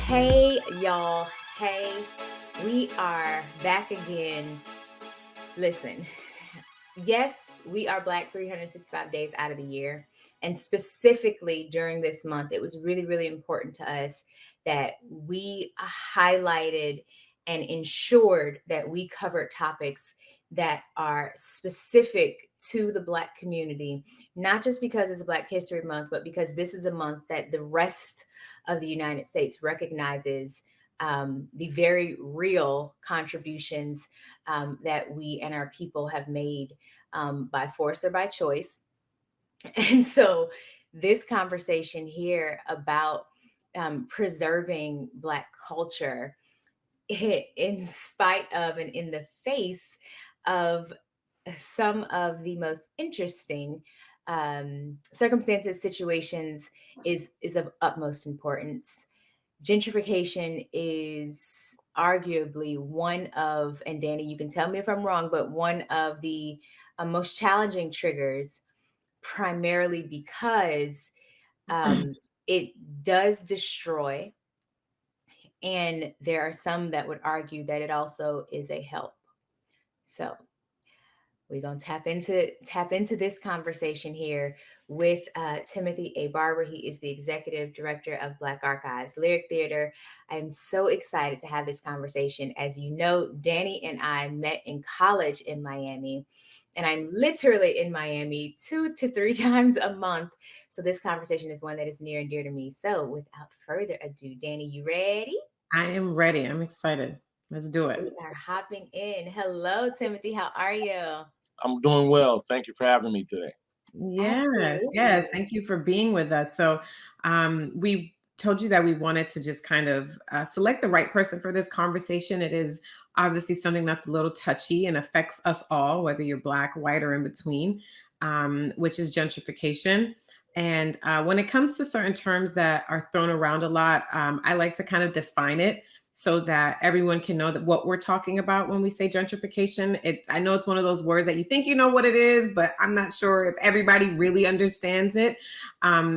Hey, y'all. Hey, we are back again. Listen, yes, we are Black 365 days out of the year. And specifically during this month, it was really, really important to us that we highlighted and ensured that we covered topics that are specific to the Black community, not just because it's Black History Month, but because this is a month that the rest of the United States recognizes the very real contributions that we and our people have made by force or by choice. And so, this conversation here about preserving Black culture in spite of and in the face of some of the most interesting circumstances, situations is of utmost importance. Gentrification is arguably one of, and Danny, you can tell me if I'm wrong, but one of the most challenging triggers, primarily because it does destroy. And there are some that would argue that it also is a help. So we're gonna tap into this conversation here with Timothy A. Barber. He is the executive director of Black Archives Lyric Theater. I'm so excited to have this conversation. As you know, Danny and I met in college in Miami, and I'm literally in Miami 2 to 3 times a month. So this conversation is one that is near and dear to me. So without further ado, Danny, you ready? I am ready. I'm excited. Let's do We it. are hopping in. Hello, Timothy. How are you? I'm doing well. Thank you for having me today. Yes, Absolutely. yes. Thank you for being with us. So, we told you that we wanted to just kind of select the right person for this conversation. It is obviously something that's a little touchy and affects us all, whether you're Black, white, or in between, which is gentrification. And when it comes to certain terms that are thrown around a lot, I like to kind of define it so that everyone can know that what we're talking about when we say gentrification. I know it's one of those words that you think you know what it is, but I'm not sure if everybody really understands it.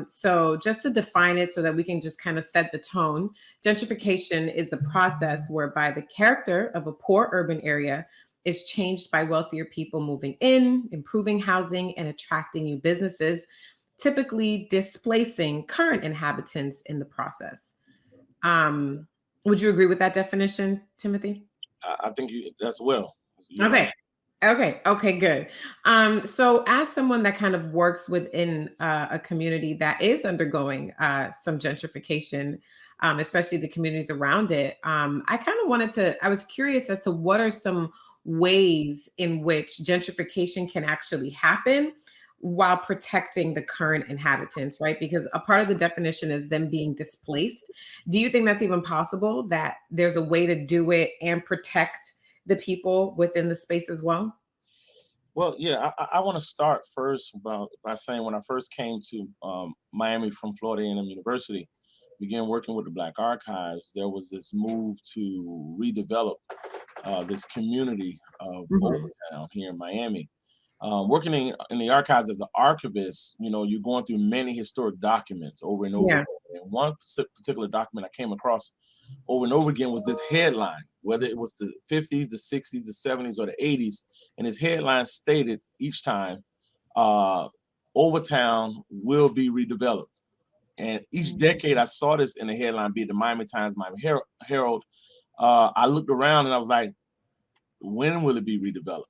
So just to define it so that we can just kind of set the tone, gentrification is the process whereby the character of a poor urban area is changed by wealthier people moving in, improving housing, and attracting new businesses, typically displacing current inhabitants in the process. Um, would you agree with that definition, Timothy? I think that's well. You're right. Okay. Okay. Good. So as someone that kind of works within a community that is undergoing some gentrification, especially the communities around it, I kind of I was curious as to what are some ways in which gentrification can actually happen while protecting the current inhabitants, right? Because a part of the definition is them being displaced. Do you think that's even possible, that there's a way to do it and protect the people within the space as well? Well, yeah, I want to start first by saying when I first came to Miami from Florida A&M University, began working with the Black Archives, there was this move to redevelop this community of Mhm. Overtown here in Miami. Working in the archives as an archivist, you're going through many historic documents over and over Yeah. again. And one particular document I came across over and over again was this headline, whether it was the 50s, the 60s, the 70s, or the 80s. And his headline stated each time, uh, Overtown will be redeveloped. And each decade I saw this in the headline, be it the Miami Times, Miami Herald. I looked around and I was like, when will it be redeveloped?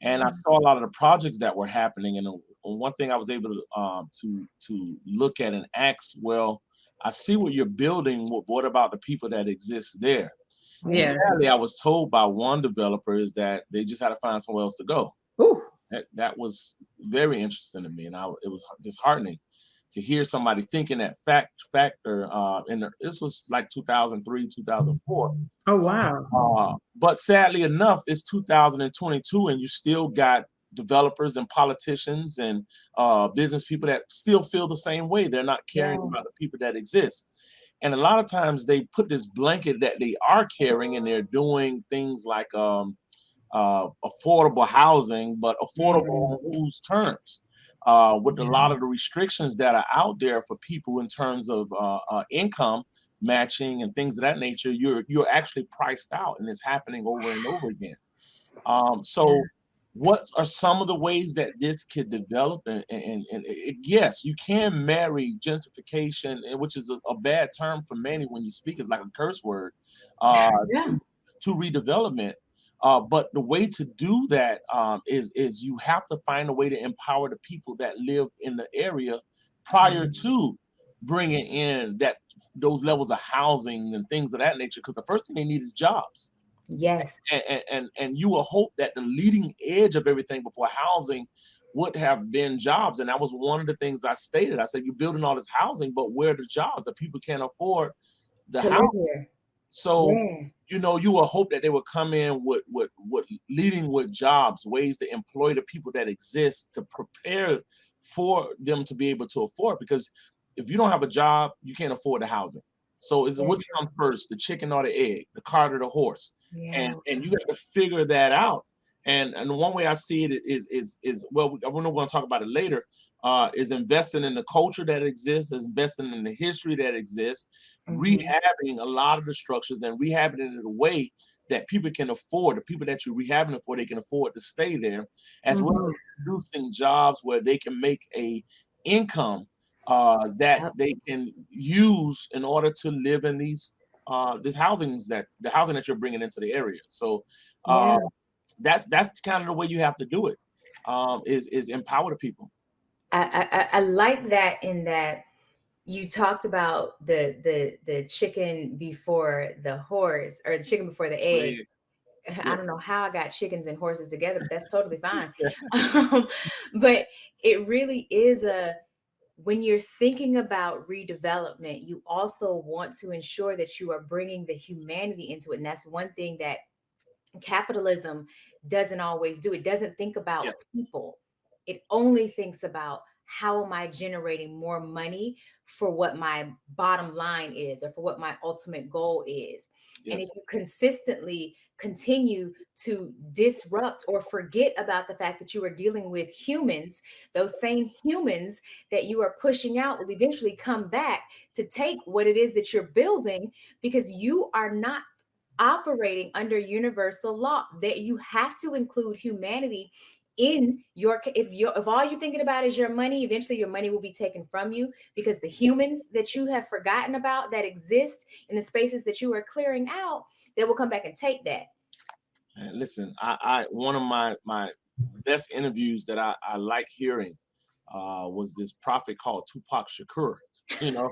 And I Mhm. saw a lot of the projects that were happening. And one thing I was able to look at and ask, well, I see what you're building. What about the people that exist there? And Yeah. sadly, I was told by one developer is that they just had to find somewhere else to go. Ooh. That was very interesting to me, and it was disheartening to hear somebody thinking that factor. This was like 2003, 2004. Oh, wow. But sadly enough, it's 2022, and you still got developers and politicians and business people that still feel the same way. They're not caring Yeah. about the people that exist. And a lot of times they put this blanket that they are caring, and they're doing things like affordable housing, but affordable Mm. on whose terms? With a Yeah. lot of the restrictions that are out there for people in terms of income, matching and things of that nature, you're actually priced out, and it's happening over and over again. So what are some of the ways that this could develop? Yes, you can marry gentrification, which is a bad term for many when you speak, it's like a curse word, uh, Yeah. to redevelopment. But the way to do that is you have to find a way to empower the people that live in the area prior to bringing in those levels of housing and things of that nature. Because the first thing they need is jobs. Yes. And you will hope that the leading edge of everything before housing would have been jobs. And that was one of the things I stated. I said, you're building all this housing, but where are the jobs that people can't afford the To house? live here. So, Yeah. you will hope that they will come in with leading with jobs, ways to employ the people that exist to prepare for them to be able to afford. Because if you don't have a job, you can't afford the housing. So is Very which true. comes first, the chicken or the egg, the cart or the horse? Yeah. And you got to figure that out. And the one way I see it is well, we're not going to talk about it later. Is investing in the culture that exists, is investing in the history that exists, Mhm. rehabbing a lot of the structures and rehabbing it in a way that people can afford, the people that you're rehabbing it for, they can afford to stay there, as well Mhm. as producing jobs where they can make a income that Yep. they can use in order to live in this the housing that you're bringing into the area. So uh, Yeah. that's kind of the way you have to do it. Is empower the people. I like that in that you talked about the chicken before the horse or the chicken before the egg. Yeah, I yeah, don't know how I got chickens and horses together, but that's totally fine. But it really is when you're thinking about redevelopment, you also want to ensure that you are bringing the humanity into it. And that's one thing that capitalism doesn't always do. It doesn't think yeah, about people. It only thinks about how am I generating more money for what my bottom line is or for what my ultimate goal is. And if yes, you consistently continue to disrupt or forget about the fact that you are dealing with humans, those same humans that you are pushing out will eventually come back to take what it is that you're building because you are not operating under universal law, that you have to include humanity in your if all you're thinking about is your money, eventually your money will be taken from you because the humans that you have forgotten about that exist in the spaces that you are clearing out, they will come back and take that. and listen, I one of my best interviews that I like hearing was this prophet called Tupac Shakur. You know,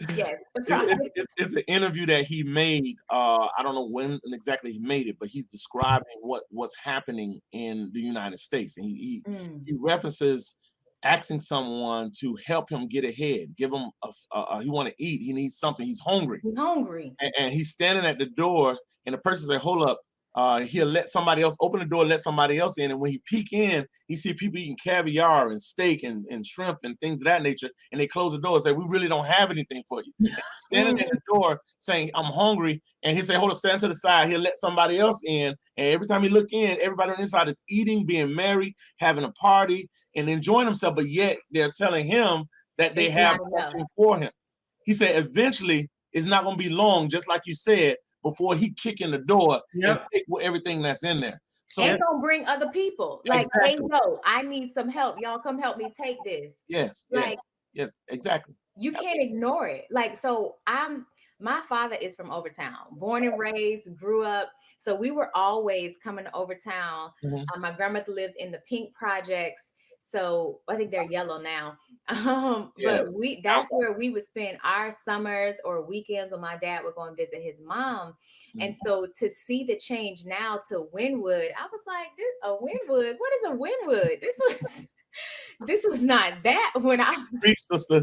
Yes, the it's, profit. it's an interview that he made. I don't know when exactly he made it, but he's describing what's happening in the United States, and Mm, he references asking someone to help him get ahead, give him he want to eat, he needs something, he's hungry, be hungry. and he's standing at the door, and the person say, "Hold up." He'll let somebody else open the door, let somebody else in, and when he peek in, he see people eating caviar and steak and shrimp and things of that nature, and they close the door and say, "We really don't have anything for you." And he's standing at Mhm. the door saying, "I'm hungry," and he say, "Hold on, stand to the side." He'll let somebody else in, and every time he look in, everybody on the inside is eating, being merry, having a party, and enjoying themselves, but yet they're telling him that they It's have not enough. something for him. He said, eventually, it's not going to be long, just like you said, before he kick in the door and Yep. take everything that's in there. And So Yep. gonna bring other people. Like, hey, exactly, yo, I need some help. Y'all come help me take this. yes, Like, yes, yes, exactly. you can't ignore it. Like, so my father is from Overtown, born and raised, grew up. So we were always coming to Overtown. Mhm. My grandmother lived in the pink projects. So I think they're yellow now. Yeah, But that's where we would spend our summers or weekends when my dad would go and visit his mom. And mhm. so to see the change now to Wynwood, I was like, a Wynwood? What is a Wynwood? This was not that when I Preach, sister.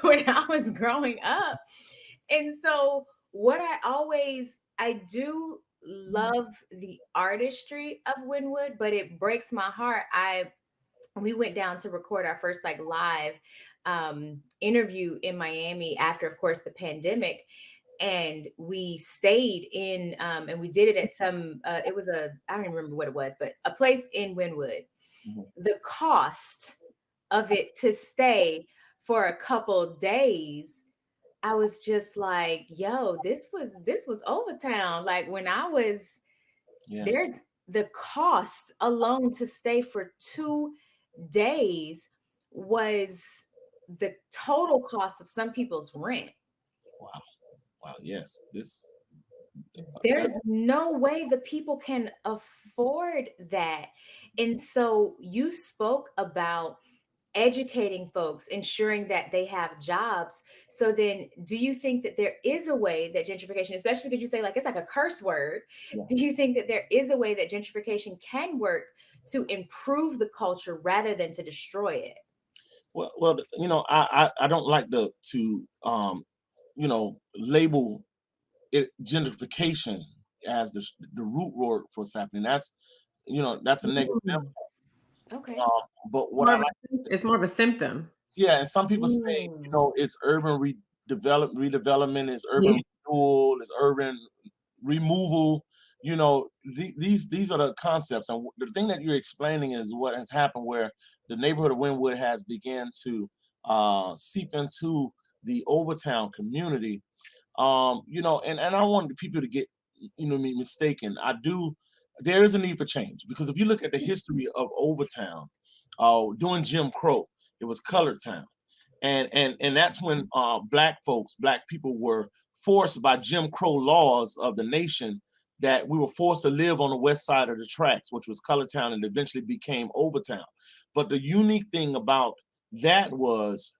when I was growing up. And so I do love the artistry of Wynwood, but it breaks my heart. We went down to record our first like live interview in Miami after, of course, the pandemic. And we stayed in and we did it at it was I don't even remember what it was, but a place in Wynwood. Mhm. The cost of it to stay for a couple days I was just like, yo, this was Overtown. Like when I was Yeah. there's the cost alone to stay for 2 days was the total cost of some people's rent. Wow. Wow. Yes. This. There's no way the people can afford that. And so you spoke about educating folks, ensuring that they have jobs. So then do you think that there is a way that gentrification, especially because you say like it's like a curse word, Yeah. do you think that there is a way that gentrification can work to improve the culture rather than to destroy it? Well, I don't like to label it gentrification as the root word for what's happening. That's a negative. Mm. Okay. But what I like, It's more of a symptom. yeah, and some people say, Mm. it's urban redevelopment, is urban Yeah. renewal, is urban removal. These are the concepts, and the thing that you're explaining is what has happened, where the neighborhood of Wynwood has began to seep into the Overtown community. And I don't want people to get me mistaken. There is a need for change, because if you look at the history of Overtown, during Jim Crow, it was colored town, and that's when black people were forced by Jim Crow laws of the nation, that we were forced to live on the west side of the tracks, which was colored town, and eventually became Overtown. But the unique thing about that was,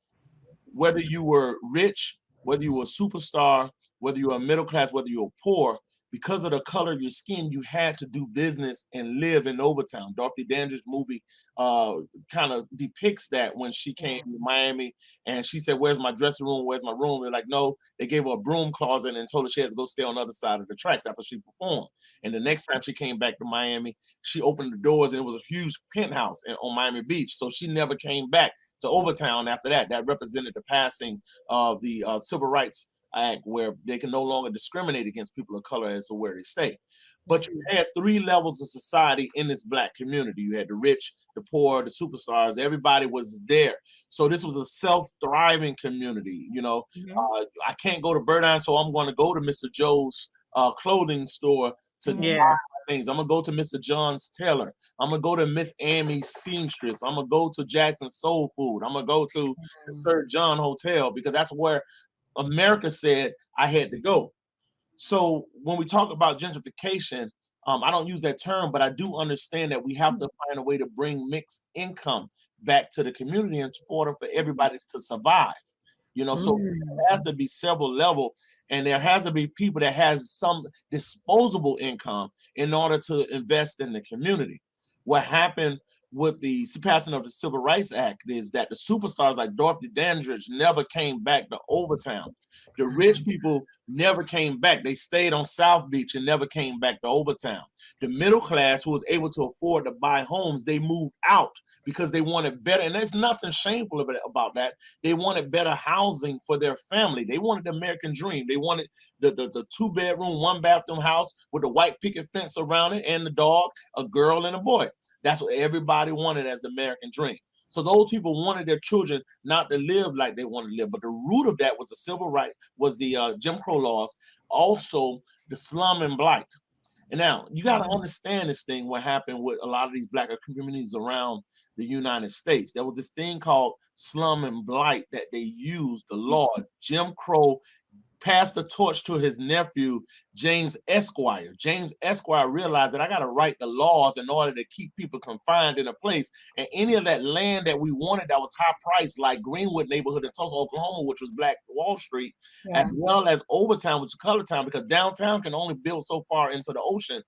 whether you were rich, whether you were a superstar, whether you were middle class, whether you were poor, because of the color of your skin, you had to do business and live in Overtown. Dorothy Dandridge's movie kind of depicts that, when she came to Miami and she said, "Where's my dressing room? Where's my room?" They're like, "No." They gave her a broom closet and told her she had to go stay on the other side of the tracks after she performed. And the next time she came back to Miami, she opened the doors and it was a huge penthouse on Miami Beach. So she never came back to Overtown after that. That represented the passing of the Civil Rights Act, where they can no longer discriminate against people of color as to where they stay. But you had 3 levels of society in this black community. You had the rich, the poor, the superstars. Everybody was there. So this was a self-thriving community. I can't go to Birdine, so I'm going to go to Mr. Joe's clothing store to buy Yeah. things. I'm gonna go to Mr. John's Tailor. I'm gonna go to Miss Amy's Seamstress. I'm gonna go to Jackson's Soul Food. I'm gonna go to the Sir John Hotel, because that's where America said I had to go. So when we talk about gentrification, I don't use that term, but I do understand that we have to find a way to bring mixed income back to the community in order for everybody to survive. So there has to be several levels, and there has to be people that has some disposable income in order to invest in the community. What happened with the passing of the Civil Rights Act is that the superstars like Dorothy Dandridge never came back to Overtown. The rich people never came back. They stayed on South Beach and never came back to Overtown. The middle class, who was able to afford to buy homes, they moved out because they wanted better. And there's nothing shameful about that. They wanted better housing for their family. They wanted the American dream. They wanted the 2-bedroom, 1-bathroom house with a white picket fence around it, and the dog, a girl and a boy. That's what everybody wanted as the American dream. So those people wanted their children not to live like they wanted to live. But the root of that was the civil rights, was the Jim Crow laws, also the slum and blight. And now you got to understand this thing, what happened with a lot of these black communities around the United States. There was this thing called slum and blight that they used, the law. Jim Crow passed the torch to his nephew, James Esquire. James Esquire realized that I got to write the laws in order to keep people confined in a place. And any of that land that we wanted that was high priced, like Greenwood neighborhood in Tulsa, Oklahoma, which was Black Wall Street, as well as Overtown, which is Color Town, because downtown can only build so far into the ocean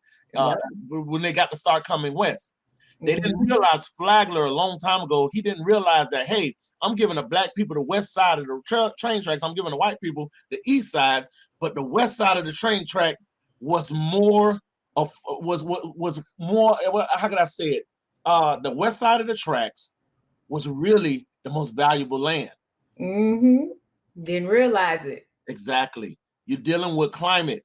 when they got to start coming west. They didn't realize Flagler a long time ago. He didn't realize that, hey, I'm giving the black people the west side of the train tracks. I'm giving the white people the east side, but the west side of the train track was more of was more. How could I say it? The west side of the tracks was really the most valuable land. Didn't realize it. Exactly. You're dealing with climate,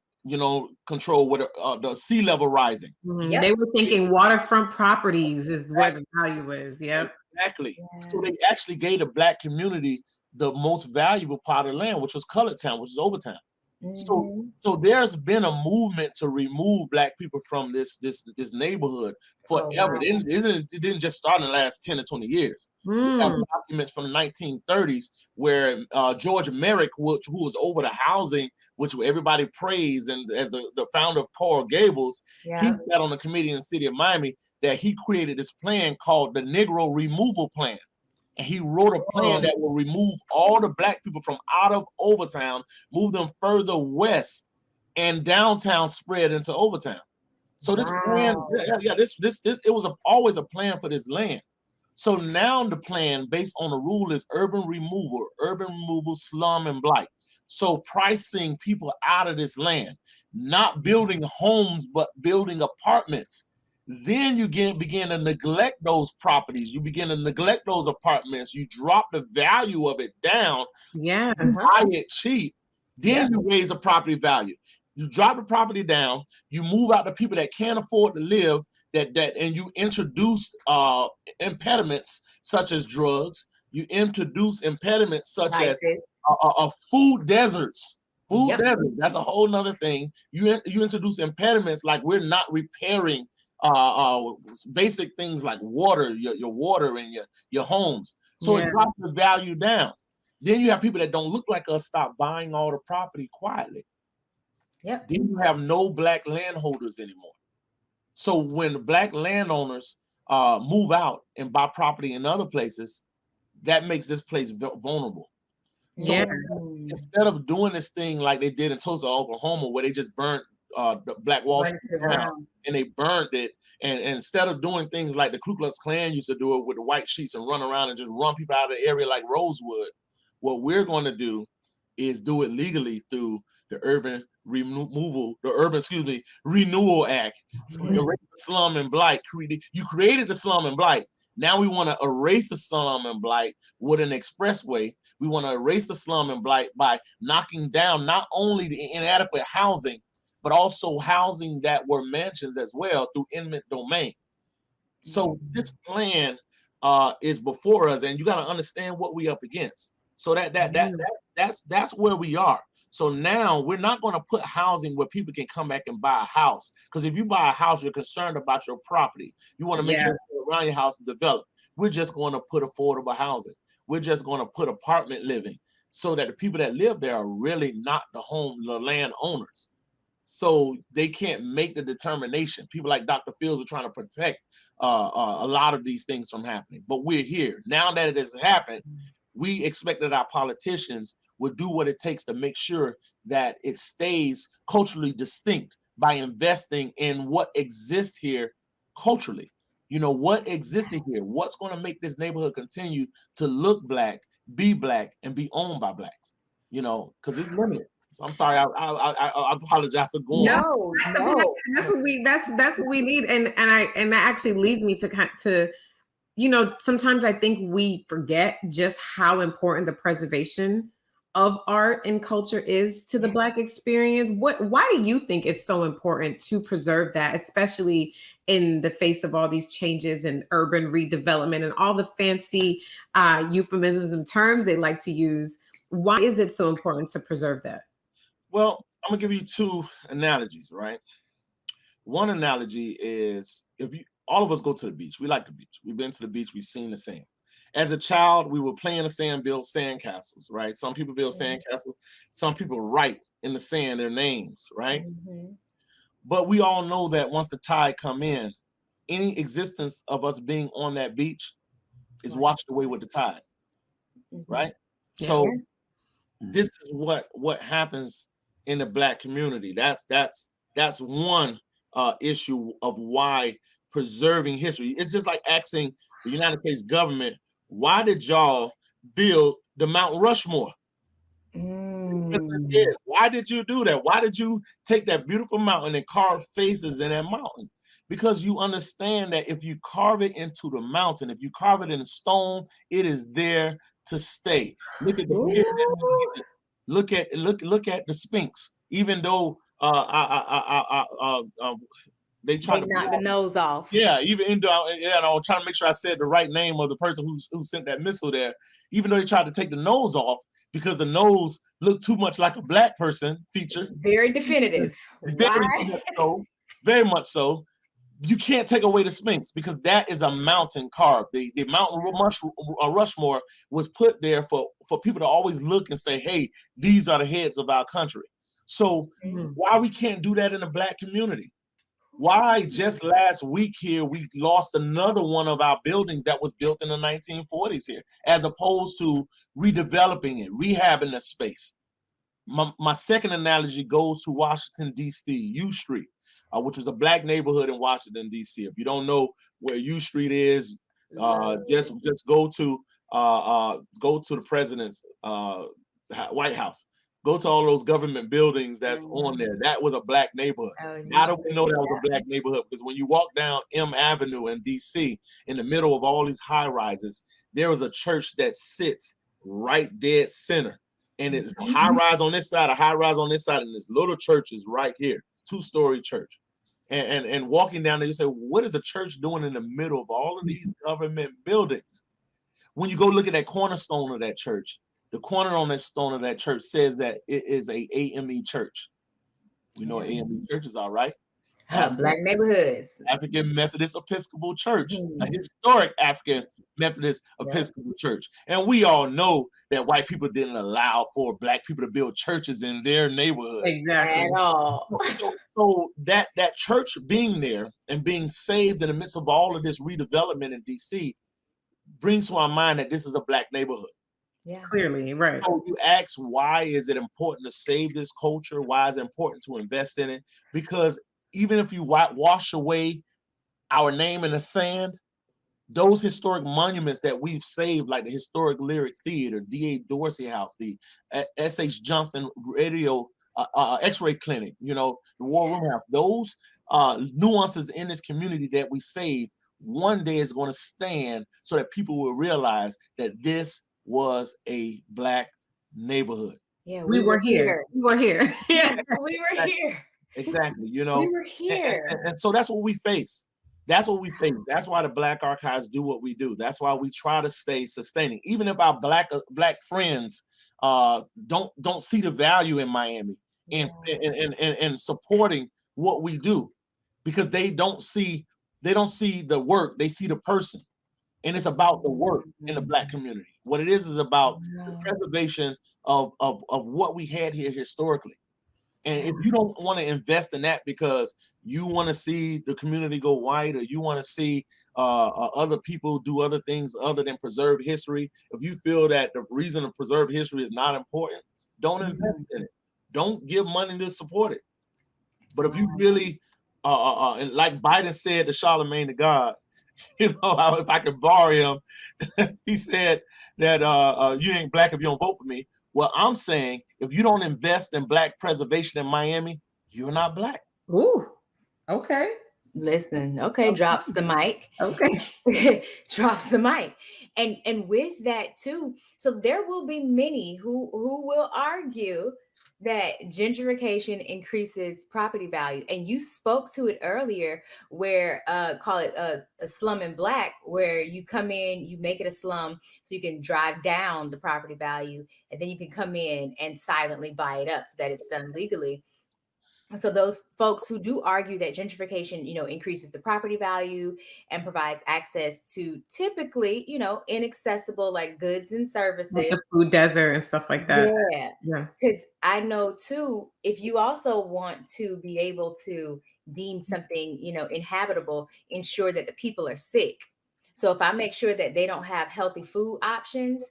control with the sea level rising. Yep. They were thinking waterfront properties is where the value is. Yep. Exactly. So they actually gave the black community the most valuable part of the land, which was Colored Town, which is Overtown. Mhm. So there's been a movement to remove Black people from this neighborhood Oh, forever. wow. It didn't just start in the last 10 to 20 years. We have documents from the 1930s where George Merrick, who was over the housing, which everybody praised, and as the founder of Coral Gables, he Yeah. sat on the committee in the city of Miami that he created this plan called the Negro Removal Plan. And he wrote a plan that will remove all the Black people from out of Overtown, move them further west, and downtown spread into Overtown. So this plan, Wow. this it was always a plan for this land. So now the plan, based on the rule, is urban removal, slum, and blight. So pricing people out of this land, not building homes, but building apartments. Then you begin to neglect those properties. You begin to neglect those apartments. You drop the value of it down. Yeah. So you buy it cheap. Then you raise a property value. You drop the property down. You move out the people that can't afford to live. And you introduce impediments such as drugs. You introduce impediments such as food deserts. Food desert. That's a whole nother thing. You introduce impediments like we're not repairing basic things like water, your water and your homes. So it drops the value down. Then you have people that don't look like us stop buying all the property quietly. Yep. Then you have no Black landholders anymore. So when Black landowners move out and buy property in other places, that makes this place vulnerable. So instead of doing this thing like they did in Tulsa, Oklahoma, where they just burnt the Black Wall Street down and they burned it, and instead of doing things like the Ku Klux Klan used to do it with the white sheets and run around and just run people out of the area like Rosewood, what we're going to do is do it legally through the Renewal Act. So erase the slum and blight. You created the slum and blight. Now we want to erase the slum and blight with an expressway. We want to erase the slum and blight by knocking down not only the inadequate housing, but also housing that were mansions as well through eminent domain. So this plan is before us, and you got to understand what we up against. So that's where we are. So now we're not going to put housing where people can come back and buy a house. Because if you buy a house, you're concerned about your property. You want to make sure around your house is developed. We're just going to put affordable housing. We're just going to put apartment living so that the people that live there are really not the land owners. So they can't make the determination. People like Dr. Fields are trying to protect a lot of these things from happening. But we're here. Now that it has happened, we expect that our politicians would do what it takes to make sure that it stays culturally distinct by investing in what exists here culturally. You know, what existed here? What's going to make this neighborhood continue to look Black, be Black, and be owned by Blacks? You know, because it's limited. So I'm sorry. I apologize for going. No. That's what we need, and that actually leads me to you know, sometimes I think we forget just how important the preservation of art and culture is to the Black experience. Why do you think it's so important to preserve that, especially in the face of all these changes in urban redevelopment and all the fancy euphemisms and terms they like to use? Why is it so important to preserve that? Well, I'm gonna give you two analogies, right? One analogy is all of us go to the beach. We like the beach. We've been to the beach. We've seen the sand. As a child, we would play in the sand, build sand castles, right? Some people build sand castles. Some people write in the sand their names, right? But we all know that once the tide come in, any existence of us being on that beach is washed away with the tide, right? So this is what happens in the Black community. That's one issue of why preserving history. It's just like asking the United States government, why did y'all build the Mount Rushmore? Why did you do that? Why did you take that beautiful mountain and carve faces in that mountain? Because you understand that if you carve it into the mountain, if you carve it in stone, it is there to stay. Look at the pyramid. Look at the Sphinx. Even though they try to knock the nose off. yeah, even in I'm trying to make sure I said the right name of the person who sent that missile there. Even though they tried to take the nose off because the nose looked too much like a black person feature. Very definitive. Very much so. Very much so. You can't take away the Sphinx because that is a mountain carved. The Mountain Rushmore was put there for people to always look and say, hey, these are the heads of our country. So why we can't do that in the black community? Why just last week here we lost another one of our buildings that was built in the 1940s here, as opposed to redeveloping it, rehabbing the space. My second analogy goes to Washington, D.C., U Street, which was a black neighborhood in Washington, D.C. If you don't know where U Street is, just go to the president's White House. Go to all those government buildings that's on there. That was a black neighborhood. How do we know that was a black neighborhood? Because when you walk down M Avenue in DC, in the middle of all these high rises, there is a church that sits right dead center. And it's a high rise on this side, a high rise on this side, and this little church is right here, 2-story church. And walking down there, you say, what is a church doing in the middle of all of these government buildings? When you go look at that cornerstone of that church, the corner on that stone of that church says that it is a AME church. We know AME churches are, right? Black neighborhoods. African Methodist Episcopal Church, a historic African Methodist Episcopal Church. And we all know that white people didn't allow for black people to build churches in their neighborhood. Exactly. At all. So that church being there and being saved in the midst of all of this redevelopment in DC brings to our mind that this is a black neighborhood. Yeah, clearly, right. So you ask, why is it important to save this culture? Why is it important to invest in it? Because even if you wash away our name in the sand, those historic monuments that we've saved, like the historic Lyric Theater, D.A. Dorsey House, the S.H. Johnston Radio X-ray Clinic, the War Room House, those nuances in this community that we save, one day is going to stand so that people will realize that this was a black neighborhood. Yeah, we were here. We were here. Yeah, we were here. Exactly. We were here. And so that's what we face. That's what we face. That's why the Black Archives do what we do. That's why we try to stay sustaining. Even if our black friends don't see the value in Miami and supporting what we do, because they don't see the work, they see the person. And it's about the work in the black community. What it is about the preservation of what we had here historically. And if you don't want to invest in that because you want to see the community go white, or you want to see other people do other things other than preserve history, if you feel that the reason to preserve history is not important, don't invest in it. Don't give money to support it. But if you really, and like Biden said to Charlemagne the God, if I could borrow him, he said that you ain't black if you don't vote for me. Well, I'm saying if you don't invest in black preservation in Miami, you're not black. Ooh, okay. Listen, okay, drops the mic. Okay. Drops the mic. And with that too, so there will be many who will argue that gentrification increases property value. And you spoke to it earlier, where call it a slum in black, where you come in, you make it a slum so you can drive down the property value, and then you can come in and silently buy it up so that it's done legally. So those folks who do argue that gentrification, increases the property value and provides access to typically, inaccessible like goods and services, like the food desert and stuff like that. Yeah. Because I know too, if you also want to be able to deem something, inhabitable, ensure that the people are sick. So if I make sure that they don't have healthy food options,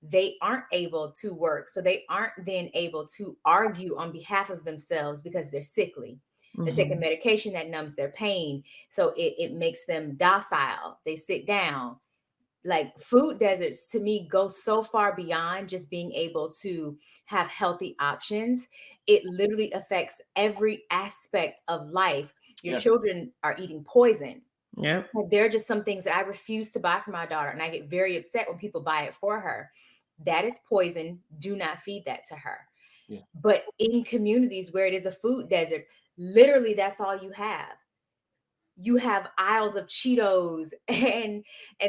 they aren't able to work. So they aren't then able to argue on behalf of themselves because they're sickly. They take a medication that numbs their pain. So it makes them docile. They sit down. Like food deserts to me go so far beyond just being able to have healthy options. It literally affects every aspect of life. Your children are eating poison. Yeah. There are just some things that I refuse to buy for my daughter. And I get very upset when people buy it for her. That is poison. Do not feed that to her. Yeah. But in communities where it is a food desert, literally that's all you have. you have aisles of Cheetos and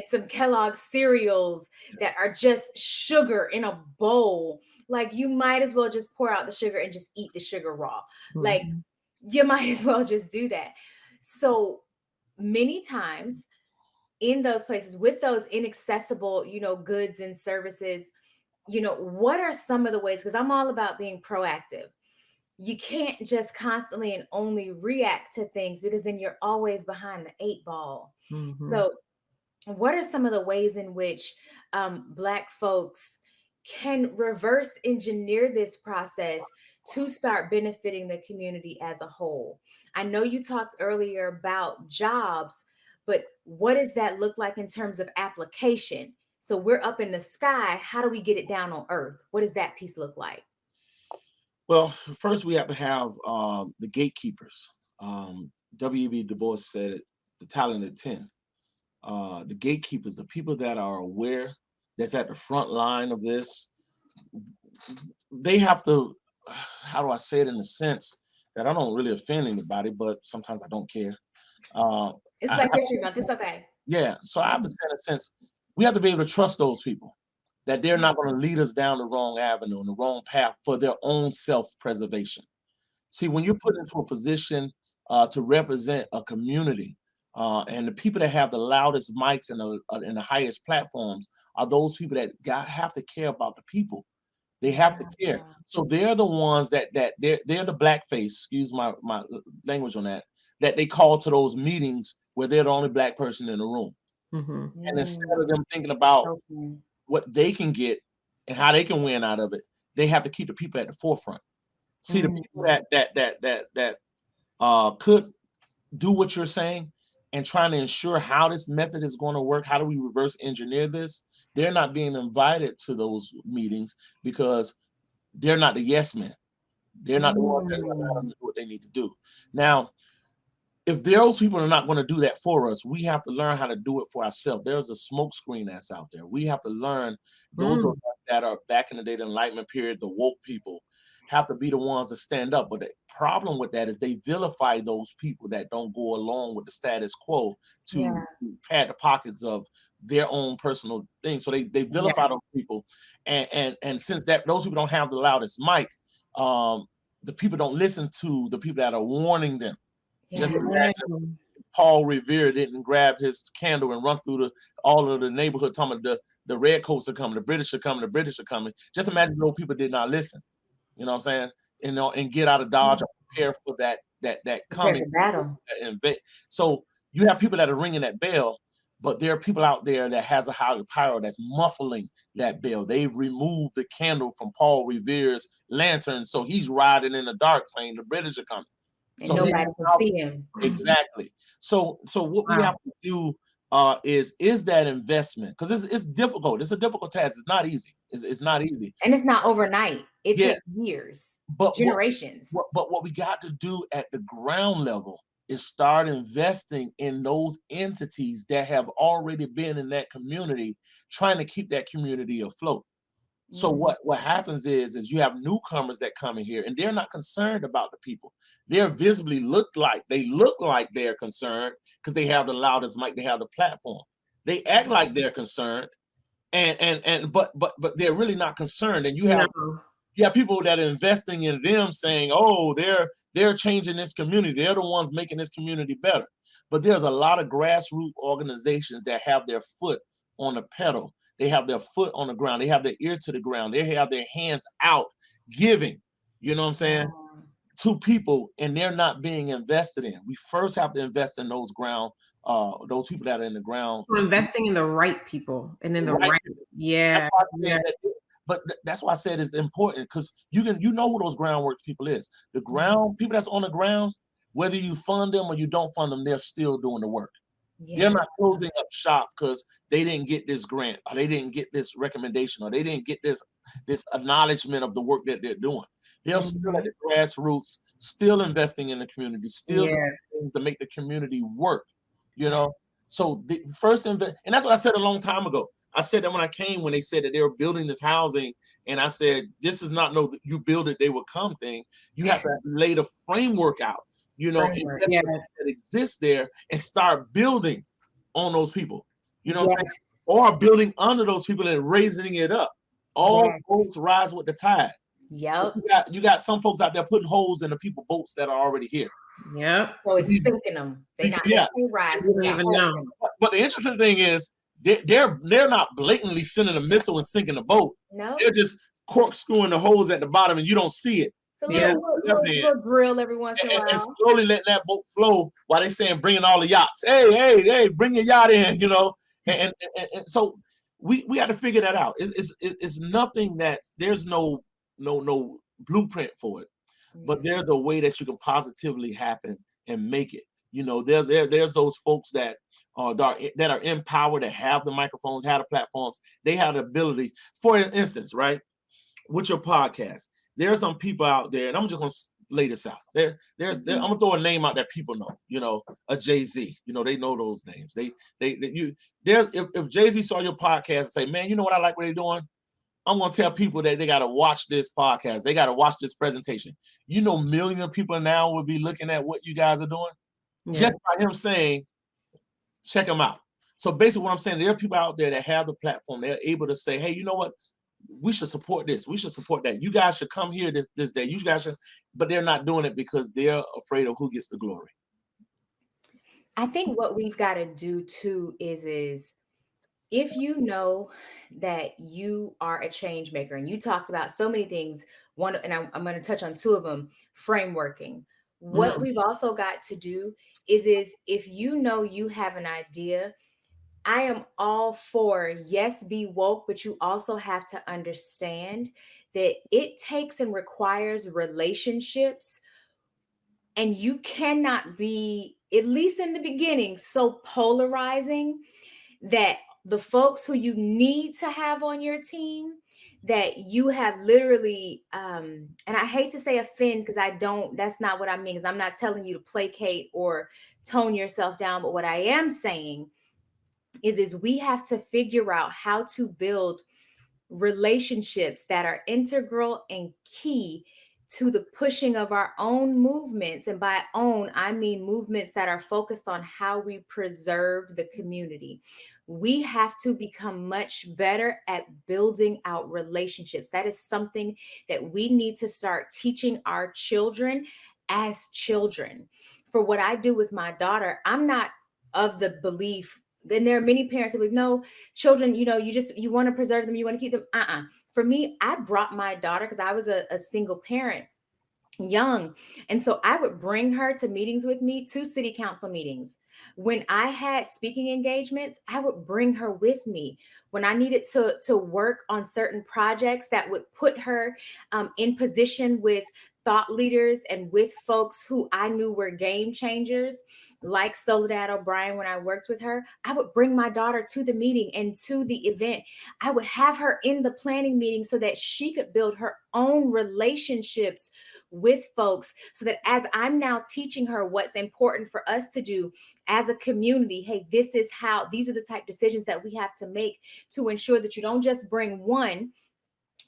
some Kellogg's cereals that are just sugar in a bowl. Like, you might as well just pour out the sugar and just eat the sugar raw. Like, Mhm. you might as well just do that. So many times in those places with those inaccessible, goods and services, what are some of the ways? Because I'm all about being proactive. You can't just constantly and only react to things, because then you're always behind the 8 ball. Mhm. So what are some of the ways in which Black folks can reverse engineer this process to start benefiting the community as a whole? I know you talked earlier about jobs, but what does that look like in terms of application? So we're up in the sky. How do we get it down on earth? What does that piece look like? Well, first we have to have the gatekeepers. W.E.B. Du Bois said it, the talented 10. The gatekeepers, the people that are aware, that's at the front line of this, they have to, how do I say it in the sense that I don't really offend anybody, but sometimes I don't care. Uh, It's I Black have History Month. It's okay. Yeah, so I have to say in a sense, we have to be able to trust those people that they're not going to lead us down the wrong avenue and the wrong path for their own self-preservation. See, when you're put into a position to represent a community, and the people that have the loudest mics and the highest platforms are those people that have to care about the people. They have to care. Yeah. So they're the ones that they're the blackface, excuse my language on that, that they call to those meetings where they're the only black person in the room. Mhm. And instead Mm, of them thinking about okay. what they can get and how they can win out of it, they have to keep the people at the forefront. See, the Mm, people that could do what you're saying and trying to ensure how this method is going to work, how do we reverse engineer this? They're not being invited to those meetings because they're not the yes men. They're not the ones that are going to allow them mm, to do what they need to do. Now, if those people are not going to do that for us, we have to learn how to do it for ourselves. There's a smoke screen that's out there. We have to learn, those of Mm. us that are back in the day, the Enlightenment period, the woke people, have to be the ones that stand up. But the problem with that is they vilify those people that don't go along with the status quo to yeah. pad the pockets of their own personal things. So they Yeah. vilify those people, and since that those people don't have the loudest mic, um, the people don't listen to the people that are warning them. Just Yeah. imagine Mm. Paul Revere didn't grab his candle and run through all of the neighborhood talking about the red coats are coming, the British are coming, the British are coming. Just imagine those people did not listen. You know what I'm saying? And get out of Dodge or prepare for that Prepare coming for battle. invade. So you have people that are ringing that bell, but there are people out there that has a higher power that's muffling that bell. They've removed the candle from Paul Revere's lantern, so he's riding in the dark saying the British are coming. And So he Yeah. nobody can see him. exactly. So what we Wow. have to do is that investment, because it's difficult. It's a difficult task. It's not easy. It's not easy. And it's not overnight. It Yes, takes years, but generations. what we got to do at the ground level is start investing in those entities that have already been in that community, trying to keep that community afloat. So Mm, what happens is you have newcomers that come in here and they're not concerned about the people. They're visibly look like they're concerned because they have the loudest mic, they have the platform. They act like they're concerned, but they're really not concerned. And No. you have people that are investing in them saying, oh, they're changing this community. They're the ones making this community better. But there's a lot of grassroots organizations that have their foot on the pedal. They have their foot on the ground. They have their ear to the ground. They have their hands out giving, you know what I'm saying, yeah. to people, and they're not being invested in. We first have to invest in those people that are in the ground. So investing in the right people and in the Right. right. That's Yeah. why I Yeah. said that. But that's why I said it's important because you know who those groundwork people is. The ground people that's on the ground, whether you fund them or you don't fund them, they're still doing the work. They're Yeah. not closing up shop because they didn't get this grant or they didn't get this recommendation or they didn't get this acknowledgement of the work that they're doing. They're still at Mhm. the grassroots, still investing in the community, still doing Yeah. things to make the community work. You Yeah. know, so the first invest, and that's what I said a long time ago. I said that when I came, when they said that they were building this housing, and I said, this is not no you build it, they will come thing. You have to lay the framework out. Framework, yes. that exists there, and start building on those people, Yes. or building under those people and raising it up. All Yes. boats rise with the tide. Yep. You got some folks out there putting holes in the people boats that are already here. Yep. So it's sinking them. They're not Yeah. rise. You don't even know. But the interesting thing is they're not blatantly sending a missile and sinking the boat. No. They're just corkscrewing the holes at the bottom, and you don't see it. It's a little drill every once in a while. And slowly letting that boat flow while they saying bringing all the yachts. Hey, bring your yacht in, And so we got to figure that out. It's nothing there's no blueprint for it, but there's a way that you can positively happen and make it. There's those folks that are in power, that have the microphones, have the platforms, they have the ability. For instance, right, with your podcast, there's some people out there, and I'm just gonna lay this out. I'm gonna throw a name out that people know. A Jay-Z. They know those names. If Jay-Z saw your podcast and say, man, you know what I like what they're doing? I'm gonna tell people that they gotta watch this podcast. They gotta watch this presentation. Millions of people now will be looking at what you guys are doing. Yeah. Just by him saying, check them out. So basically what I'm saying, there are people out there that have the platform. They're able to say, hey, you know what? We should support this. We should support that. You guys should come here this day. You guys should, but they're not doing it because they're afraid of who gets the glory. I think what we've got to do too is if you know that you are a change maker, and you talked about so many things, and I'm going to touch on two of them, frameworking. What we've also got to do is if you know you have an idea, I am all for, yes, be woke, but you also have to understand that it takes and requires relationships, and you cannot be, at least in the beginning, so polarizing that the folks who you need to have on your team, that you have literally, and I hate to say offend, because that's not what I mean, because I'm not telling you to placate or tone yourself down, but what I am saying is we have to figure out how to build relationships that are integral and key to the pushing of our own movements. And by own, I mean movements that are focused on how we preserve the community. We have to become much better at building out relationships. That is something that we need to start teaching our children as children. For what I do with my daughter, I'm not of the belief, and there are many parents who are like, no, children, you want to preserve them, you want to keep them. For me, I brought my daughter, because I was a single parent, young. And so I would bring her to meetings with me, to city council meetings. When I had speaking engagements, I would bring her with me. When I needed to work on certain projects that would put her in position with thought leaders and with folks who I knew were game changers, like Soledad O'Brien, when I worked with her, I would bring my daughter to the meeting and to the event. I would have her in the planning meeting so that she could build her own relationships with folks, so that as I'm now teaching her what's important for us to do as a community, hey, these are the type of decisions that we have to make to ensure that you don't just bring one,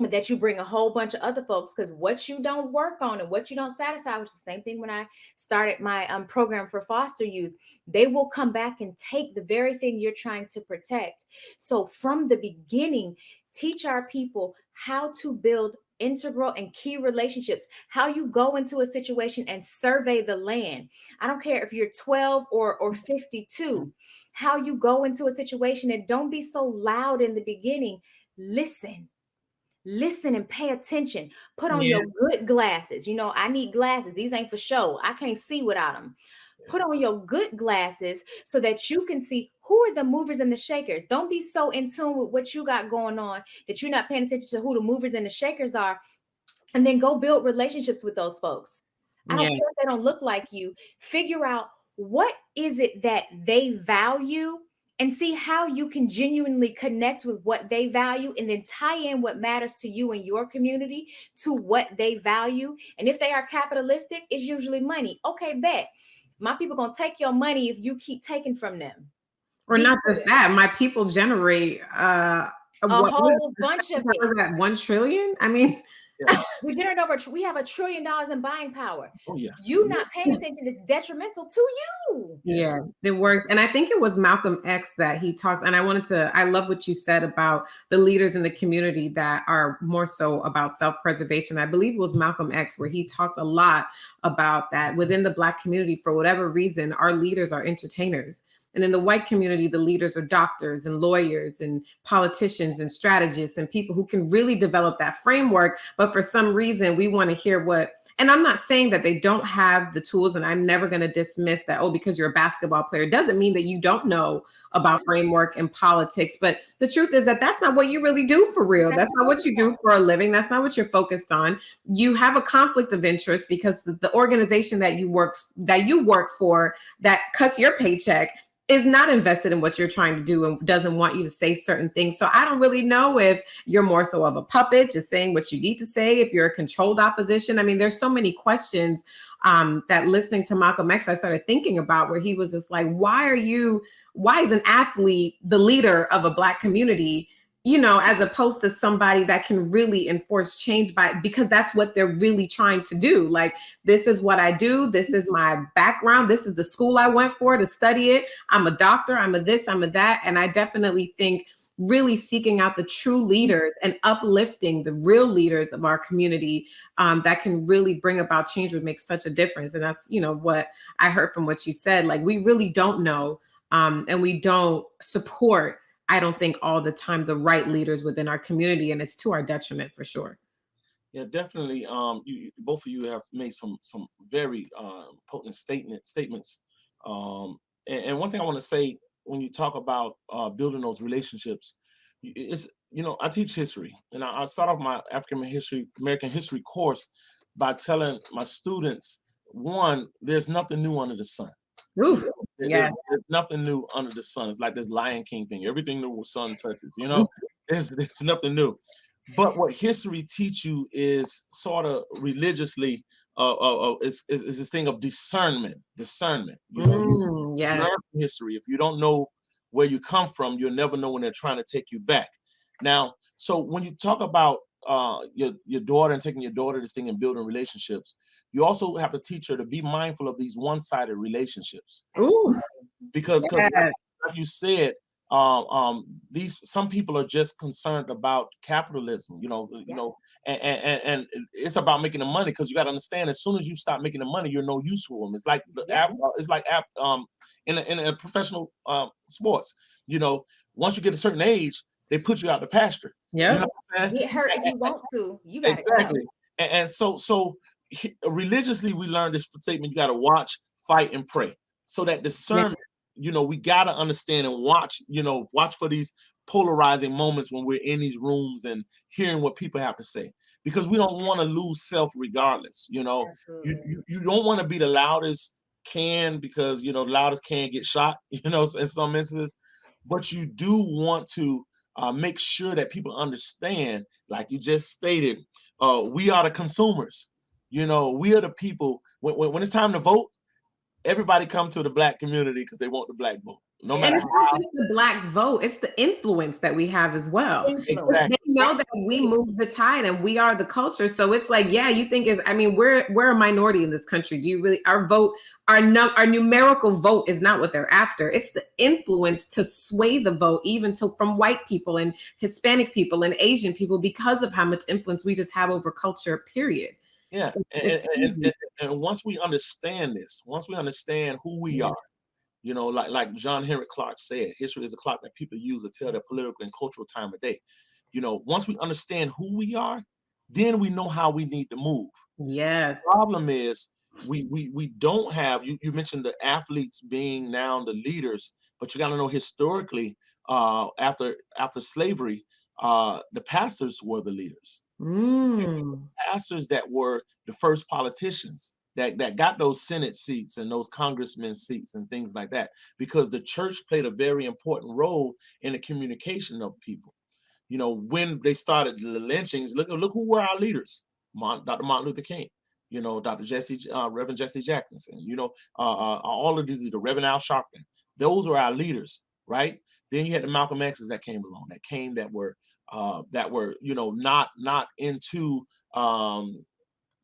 but that you bring a whole bunch of other folks, because what you don't work on and what you don't satisfy, which is the same thing when I started my program for foster youth, they will come back and take the very thing you're trying to protect. So from the beginning, teach our people how to build integral and key relationships, how you go into a situation and survey the land. I don't care if you're 12 or 52, how you go into a situation, and don't be so loud in the beginning. Listen and pay attention. Put on your good glasses. I need glasses. These ain't for show. I can't see without them. Put on your good glasses so that you can see who are the movers and the shakers. Don't be so in tune with what you got going on that you're not paying attention to who the movers and the shakers are. And then go build relationships with those folks. I don't care if they don't look like you. Figure out what is it that they value, and see how you can genuinely connect with what they value, and then tie in what matters to you and your community to what they value. And if they are capitalistic, it's usually money. Okay, bet. My people gonna take your money if you keep taking from them. Or not just that, my people generate a whole bunch of it. That 1 trillion. I mean, Yeah. We generate we have $1 trillion in buying power. Oh yeah. You not paying attention is detrimental to you. Yeah, it works. And I think it was Malcolm X that he talks. And I love what you said about the leaders in the community that are more so about self-preservation. I believe it was Malcolm X where he talked a lot about that within the Black community, for whatever reason, our leaders are entertainers. And in the white community, the leaders are doctors and lawyers and politicians and strategists and people who can really develop that framework. But for some reason, we want to hear what, and I'm not saying that they don't have the tools, and I'm never going to dismiss that, oh, because you're a basketball player, doesn't mean that you don't know about framework and politics. But the truth is that that's not what you really do for real. That's not what you do for a living. That's not what you're focused on. You have a conflict of interest because the organization that you work for that cuts your paycheck is not invested in what you're trying to do and doesn't want you to say certain things. So I don't really know if you're more so of a puppet, just saying what you need to say, if you're a controlled opposition. I mean, there's so many questions that listening to Malcolm X, I started thinking about, where he was just like, why is an athlete the leader of a Black community, as opposed to somebody that can really enforce change because that's what they're really trying to do. Like, this is what I do. This is my background. This is the school I went for to study it. I'm a doctor. I'm a this, I'm a that. And I definitely think really seeking out the true leaders and uplifting the real leaders of our community that can really bring about change would make such a difference. And that's, what I heard from what you said. Like, we really don't know and we don't support, I don't think, all the time, the right leaders within our community, and it's to our detriment for sure. Yeah, definitely. Both of you have made some very potent statements. And one thing I want to say when you talk about building those relationships, it's I teach history, and I start off my American history course by telling my students, one, there's nothing new under the sun. Ooh, yeah. There's nothing new under the sun. It's like this Lion King thing. Everything the sun touches, there's nothing new. But what history teach you is sort of religiously, is this thing of discernment. You yes. learn from history. If you don't know where you come from, you'll never know when they're trying to take you back. Now, so when you talk about your daughter and taking your daughter this thing and building relationships, you also have to teach her to be mindful of these one-sided relationships. Ooh, because yes. like you said, some people are just concerned about capitalism, and it's about making the money, because you got to understand, as soon as you stop making the money, you're no use for them. It's like in a professional sports. Once you get a certain age, they put you out the pasture. Yeah, get hurt if you want to. You got exactly. And so religiously, we learned this statement: you got to watch, fight, and pray. So that discernment. We got to understand and watch for these polarizing moments when we're in these rooms and hearing what people have to say, because we don't want to lose self regardless. You don't want to be the loudest can, because the loudest can get shot, in some instances. But you do want to make sure that people understand, like you just stated, we are the consumers. We are the people. When it's time to vote, everybody come to the Black community because they want the Black vote. No matter it's not just the Black vote, it's the influence that we have as well. Exactly. They know that we move the tide and we are the culture. So it's like, yeah, you think we're a minority in this country. Do you really, our numerical vote is not what they're after. It's the influence to sway the vote, even from white people and Hispanic people and Asian people, because of how much influence we just have over culture, period. Yeah, and once we understand this, once we understand who we are, like John Henrik Clarke said, history is a clock that people use to tell their political and cultural time of day. Once we understand who we are, then we know how we need to move. Yes. The problem is we don't have, you mentioned the athletes being now the leaders, but you got to know historically, after slavery, the pastors were the leaders. Pastors that were the first politicians that got those Senate seats and those congressmen seats and things like that, because the church played a very important role in the communication of people. When they started the lynchings, look who were our leaders: Dr. Martin Luther King, Reverend Jesse Jackson, all of these, the Reverend Al Sharpton. Those were our leaders, right? Then you had the Malcolm X's that came along, that were that were, not into I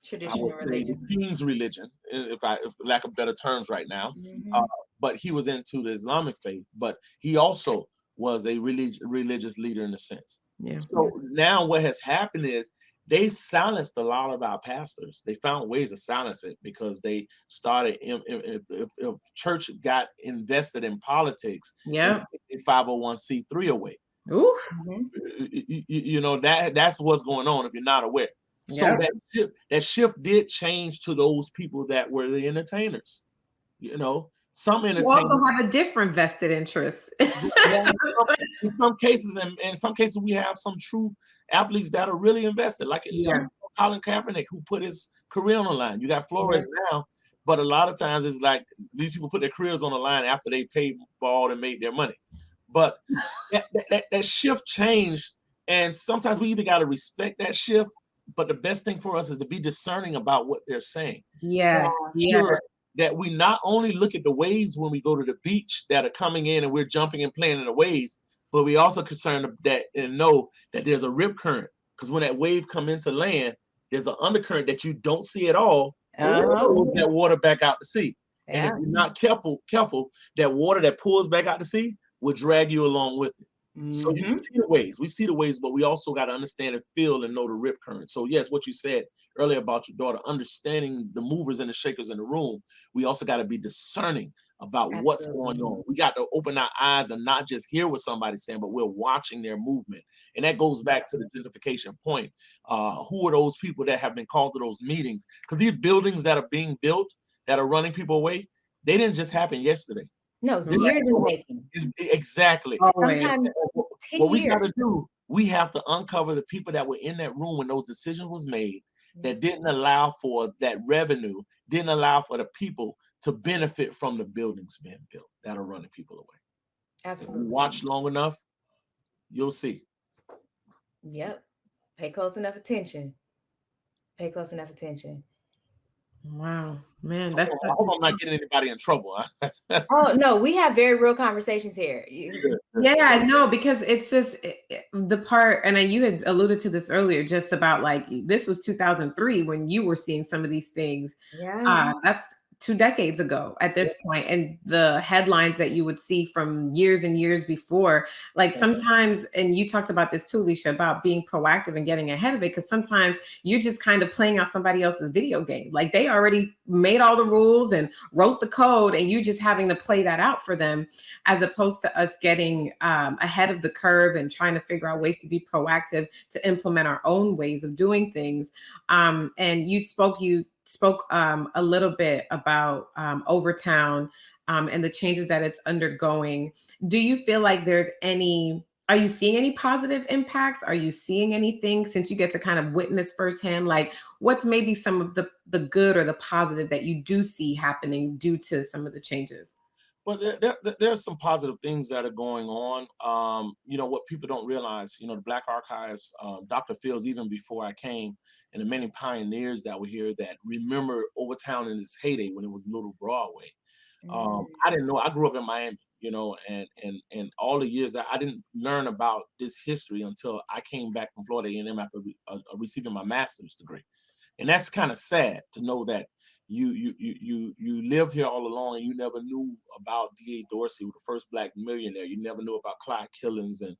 Traditional would say the religion. king's religion, if lack of better terms right now. Uh, Mhm. but he was into the Islamic faith, but he also was a religious leader in a sense. Yeah. So now what has happened is they silenced a lot of our pastors. They found ways to silence it because they started, if church got invested in politics, they Yeah. took a 501c3 away. Ooh. Mhm. That's what's going on if you're not aware. So Yeah. that shift did change to those people that were the entertainers. Some You also entertainers. have a different vested interest. Yeah, So in some cases, and in some cases, we have some true athletes that are really invested, like yeah. Colin Kaepernick, who put his career on the line. You got Yeah. Flores now, but a lot of times it's like these people put their careers on the line after they paid ball and made their money. But that shift changed, and sometimes we either got to respect that shift, but the best thing for us is to be discerning about what they're saying. Yes. Yeah. Sure that we not only look at the waves when we go to the beach that are coming in and we're jumping and playing in the waves, but we also concerned that and know that there's a rip current, because when that wave come into land, there's an undercurrent that you don't see at all that Uh-huh. pulls that water back out to sea. And if Yeah. you're not careful, that water that pulls back out to sea will drag you along with it. So you Mhm. see the waves. We see the waves, but we also got to understand and feel and know the rip current. So yes, what you said earlier about your daughter, understanding the movers and the shakers in the room, we also got to be discerning about what's going Absolutely. on. We got to open our eyes and not just hear what somebody's saying, but we're watching their movement. And that goes back to the gentrification point. Who are those people that have been called to those meetings? Because these buildings that are being built, that are running people away, they didn't just happen yesterday. No, it's This years in the making. is exactly Always. Sometimes 10 what we got years. to do. We have to uncover the people that were in that room when those decisions was made, Yeah. that didn't allow for that revenue, didn't allow for the people to benefit from the buildings being built that are running people away. If you Absolutely. watch long enough, you'll see. Yep. Pay close enough attention. Pay close enough attention. Wow, man, I hope I'm not getting anybody in trouble. Huh? Oh no, we have very real conversations here. yeah, no, because it's just the part, and you had alluded to this earlier, just about like this was 2003 when you were seeing some of these things. Yeah. That's 2 decades ago at this point, and the headlines that you would see from years and years before, like sometimes, and you talked about this too, Leisha, about being proactive and getting ahead of it, because sometimes you're just kind of playing out somebody else's video game. Like they already made all the rules and wrote the code, and you just having to play that out for them, as opposed to us getting ahead of the curve and trying to figure out ways to be proactive to implement our own ways of doing things. And you spoke a little bit about Overtown and the changes that it's undergoing. Do you feel like are you seeing any positive impacts? Are you seeing anything, since you get to kind of witness firsthand, like what's maybe some of the good or the positive that you do see happening due to some of the changes? Well, there are some positive things that are going on. What people don't realize, the Black Archives, Dr. Fields, even before I came, and the many pioneers that were here that remember Overtown in its heyday when it was Little Broadway. I didn't know. I grew up in Miami, and all the years that I didn't learn about this history until I came back from Florida A&M after receiving my master's degree. And that's kind of sad to know that you lived here all along and you never knew about D.A. Dorsey, the first Black millionaire. You never knew about Clyde Killings and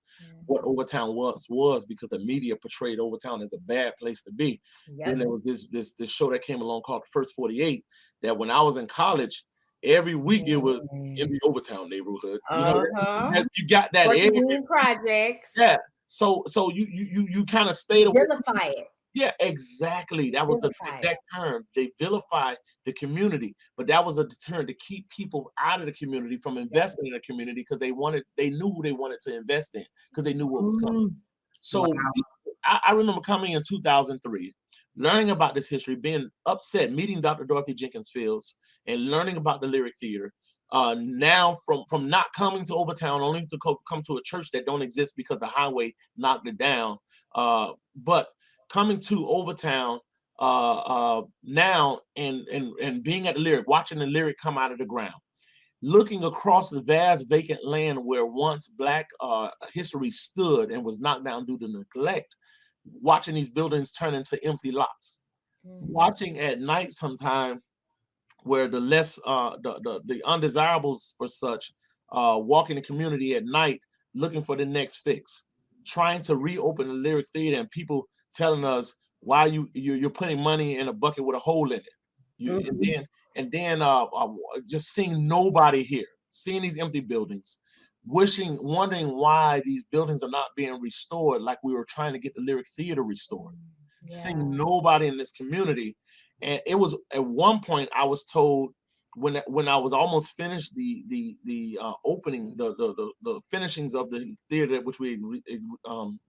what Overtown was because the media portrayed Overtown as a bad place to be. Then there was this show that came along called The First 48, that when I was in college, every week it was in the Overtown neighborhood. You got that area. Projects. Yeah. So you kind of stayed away. Vilify it. Yeah, exactly. That was the exact term. They vilify the community, but that was a deterrent to keep people out of the community from investing in the community, because they knew who they wanted to invest in, because they knew what was coming. So I remember coming in 2003, learning about this history, being upset, meeting Dr. Dorothy Jenkins Fields, and learning about the Lyric Theater. Now from not coming to Overtown, only to come to a church that don't exist because the highway knocked it down. But coming to Overtown now and being at the Lyric, watching the Lyric come out of the ground. looking across the vast vacant land where once Black history stood and was knocked down due to neglect, watching these buildings turn into empty lots, watching at night sometime where the less the undesirables for such walk in the community at night looking for the next fix, trying to reopen the lyric theater, and people telling us why you're putting money in a bucket with a hole in it. And then just seeing nobody here, seeing these empty buildings, wondering why these buildings are not being restored like we were trying to get the lyric theater restored. Seeing nobody in this community. And it was at one point I was told when I was almost finished the opening, the finishings of the theater which we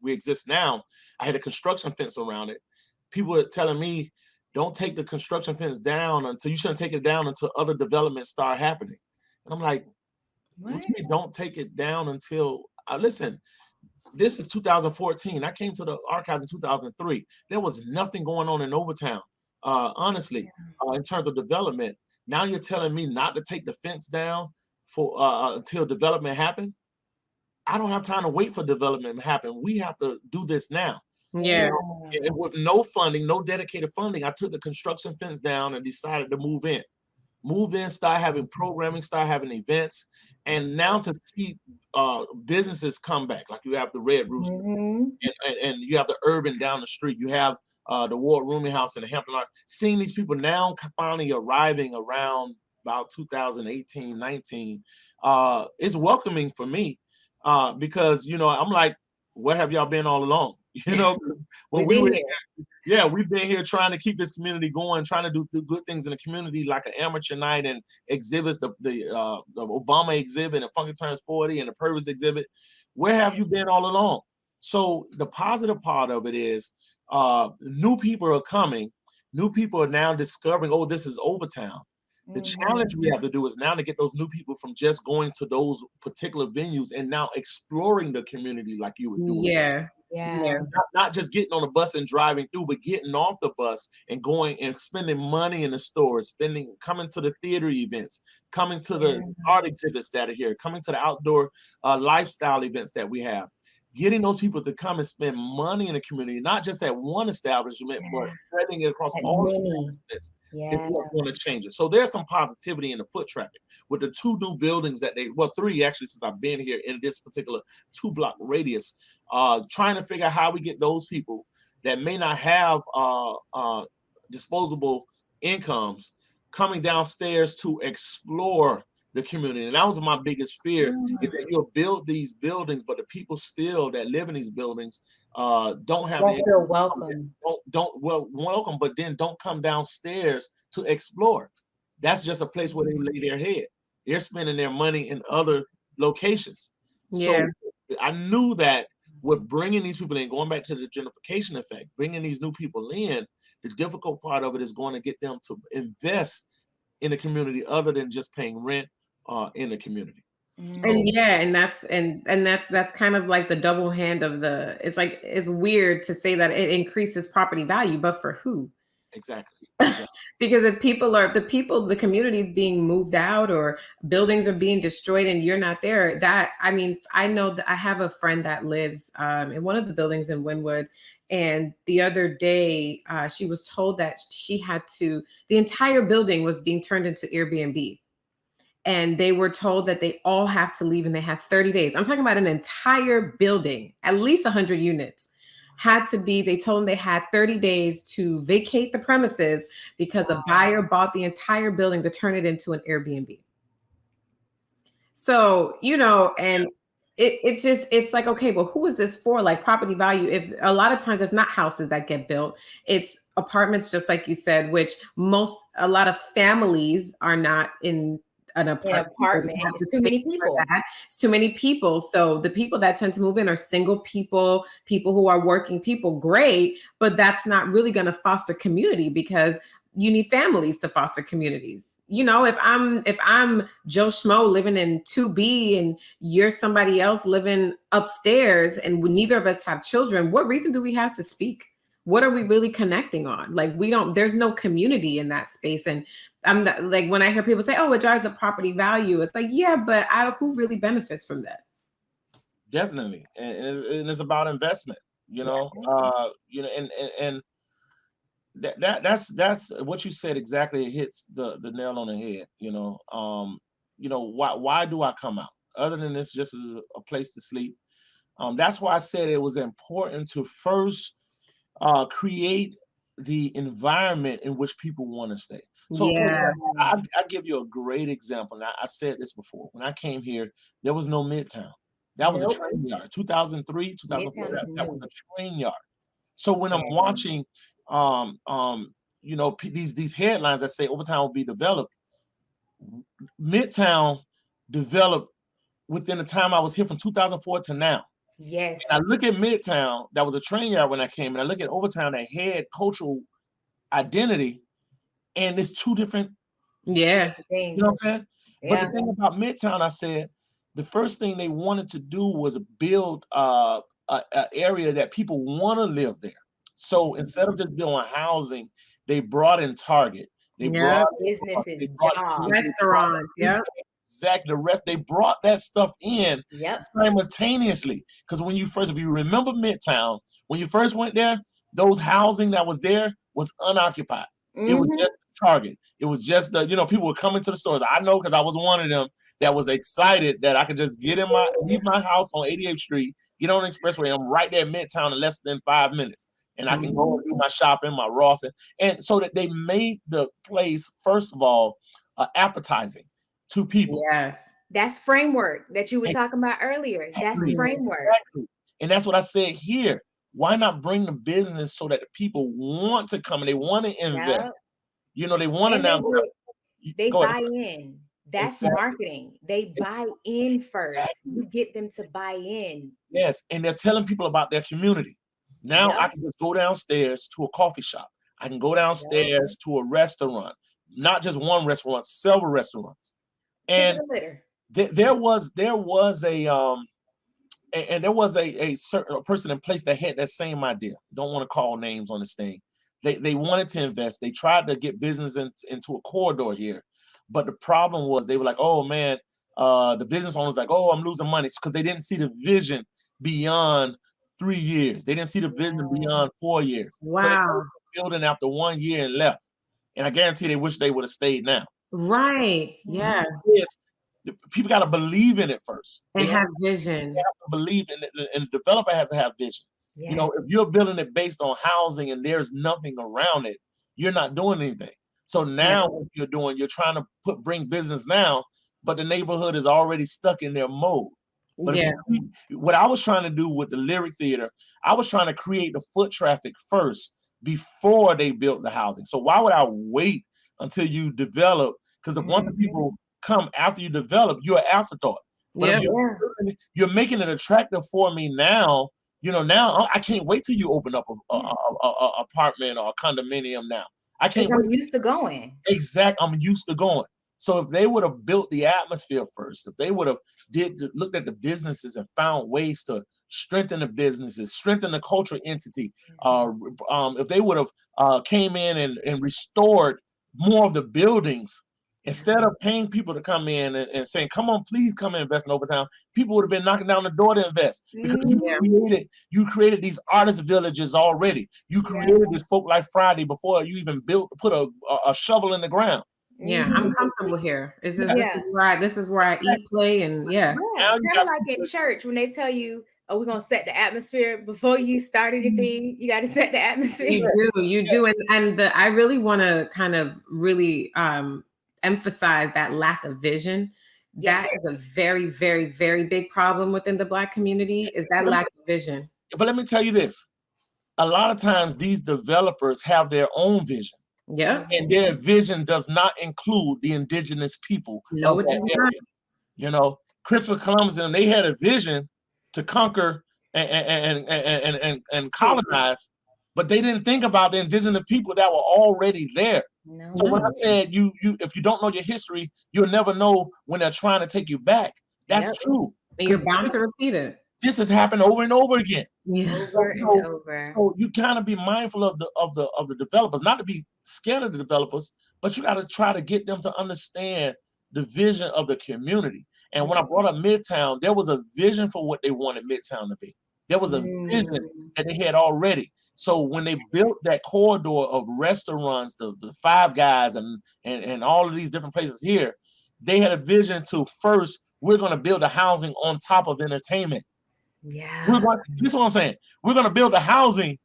exist now, I had a construction fence around it. People were telling me, don't take the construction fence down until, you shouldn't take it down until other developments start happening. And I'm like, what do you mean don't take it down until, listen, this is 2014. I came to the archives in 2003. There was nothing going on in Overtown, honestly, in terms of development. Now you're telling me not to take the fence down for until development happen? I don't have time to wait for development to happen. We have to do this now. Yeah. And with no funding, no dedicated funding, I took the construction fence down and decided to move in, start having programming, start having events. And now to see businesses come back, like you have the Red Rooster, and you have the Urban down the street, you have the Ward Rooming House in the Hampton Art. Seeing these people now finally arriving around about 2018, 19 is welcoming for me because, I'm like, where have y'all been all along? When we've been here trying to keep this community going, trying to do good things in the community, like an amateur night and exhibits, the Obama exhibit and Funky Turns 40 and the Purvis exhibit. Where have you been all along? So the positive part of it is new people are coming. New people are now discovering, oh, this is Overtown. The challenge we have to do is now to get those new people from just going to those particular venues and now exploring the community like you would do. Not just getting on the bus and driving through, but getting off the bus and going and spending money in the stores, coming to the theater events, coming to the art exhibits that are here, coming to the outdoor lifestyle events that we have. Getting those people to come and spend money in the community, not just at one establishment, but spreading it across all establishments is what's going to change it. So there's some positivity in the foot traffic with the 2 new buildings three actually since I've been here in this particular 2-block radius, trying to figure out how we get those people that may not have disposable incomes coming downstairs to explore the community. And that was my biggest fear, is that you'll build these buildings, but the people still that live in these buildings don't have feel welcome. Welcome, but then don't come downstairs to explore. That's just a place where they lay their head. They're spending their money in other locations. So I knew that with bringing these people in, going back to the gentrification effect, bringing these new people in, the difficult part of it is going to get them to invest in the community other than just paying rent in the community. And that's kind of like the double hand of it's weird to say that it increases property value, but for who? Exactly. Because if the community is being moved out or buildings are being destroyed and you're not there, I know that I have a friend that lives in one of the buildings in Wynwood. And the other day she was told that the entire building was being turned into Airbnb. And they were told that they all have to leave and they have 30 days. I'm talking about an entire building, at least 100 units. They told them they had 30 days to vacate the premises because a buyer bought the entire building to turn it into an Airbnb. So, and it's like, okay, well, who is this for? Like property value, if a lot of times it's not houses that get built, it's apartments, just like you said, which a lot of families are not in an apartment. It's too many people. It's too many people. So the people that tend to move in are single people who are working people, great, but that's not really going to foster community because you need families to foster communities. If I'm Joe Schmo living in 2B and you're somebody else living upstairs and neither of us have children, what reason do we have to speak? what are we really connecting on? Like, there's no community in that space. And I'm not, like, when I hear people say, oh, it drives up property value, it's like, yeah, but who really benefits from that? Definitely. And it's about investment, and that's what you said exactly. It hits the nail on the head. Why do I come out other than this just as a place to sleep? That's why I said it was important to first create the environment in which people want to stay. So for example, I give you a great example. Now, I said this before. When I came here, there was no Midtown. That was a train yard. 2003, 2004, that was a train yard. So when I'm watching these headlines that say Overtown will be developed, Midtown developed within the time I was here from 2004 to now. Yes. And I look at Midtown, that was a train yard when I came, and I look at Overtown that had cultural identity, and it's two different things. You know what I'm saying? Yeah. But the thing about Midtown, I said, the first thing they wanted to do was build an area that people want to live there. So instead of just building housing, they brought in Target. They brought businesses, jobs, restaurants. Exactly. The rest, they brought that stuff in simultaneously. Because if you remember Midtown, when you first went there, those housing that was there was unoccupied. It was just Target. It was just people were coming to the stores. I know because I was one of them that was excited that I could just leave my house on 88th Street, get on the expressway, and I'm right there in Midtown in less than 5 minutes. And I can go and do my shopping, my Ross. And so that they made the place, first of all, appetizing to people. Yes. That's framework that you were talking about earlier. That's the framework. Exactly. And that's what I said here. Why not bring the business so that the people want to come and they want to invest? They want to now. They buy in. That's marketing. They buy in first. You get them to buy in. Yes, and they're telling people about their community. Now I can just go downstairs to a coffee shop. I can go downstairs to a restaurant, not just one restaurant, several restaurants. And there was a certain person in place that had that same idea. Don't want to call names on this thing. They wanted to invest. They tried to get business into a corridor here, but the problem was they were like, "Oh man," the business owners like, "Oh, I'm losing money," because they didn't see the vision beyond 3 years. They didn't see the vision beyond 4 years. Wow. So they were building after 1 year and left. And I guarantee they wish they would have stayed now. Right. Yeah. People got to believe in it first. They have vision. They have to believe in it, and the developer has to have vision. Yes. If you're building it based on housing and there's nothing around it, you're not doing anything. So now what you're doing, you're trying to bring business now, but the neighborhood is already stuck in their mode. But what I was trying to do with the Lyric Theater, I was trying to create the foot traffic first before they built the housing. So why would I wait until you develop? Because once the people come after you develop, you're an afterthought. But you're making it attractive for me now. Now I can't wait till you open up a apartment or a condominium now. I can't wait. I'm used to going. Exactly. I'm used to going. So if they would have built the atmosphere first, if they would have looked at the businesses and found ways to strengthen the businesses, strengthen the cultural entity, if they would have came in and restored more of the buildings, instead of paying people to come in and saying, "Come on, please come and invest in Overtown," people would have been knocking down the door to invest because you created these artist villages already. You created this Folk Life Friday before you even put a shovel in the ground. Yeah, I'm comfortable here. This is where I eat, play, and kind of like in church when they tell you, "Oh, we're gonna set the atmosphere before you start anything." You got to set the atmosphere. You do, and I really want to kind of really emphasize that lack of vision. That is a very, very, very big problem within the Black community. Is that lack of vision? But let me tell you this: a lot of times these developers have their own vision. Yeah. And their vision does not include the indigenous people of that area. Christopher Columbus and they had a vision to conquer and colonize, but they didn't think about the indigenous people that were already there. No. So when I said you if you don't know your history, you'll never know when they're trying to take you back. That's true. And you're bound to repeat it. This has happened over and over again. Yeah. Over and So, over. so you kind of be mindful of the developers, not to be scared of the developers, but you got to try to get them to understand the vision of the community. And when I brought up Midtown, there was a vision for what they wanted Midtown to be. There was a vision that they had already. So when they built that corridor of restaurants, the Five Guys and all of these different places here, they had a vision to first, we're going to build a housing on top of entertainment. Yeah. This is what I'm saying. We're going to build a housing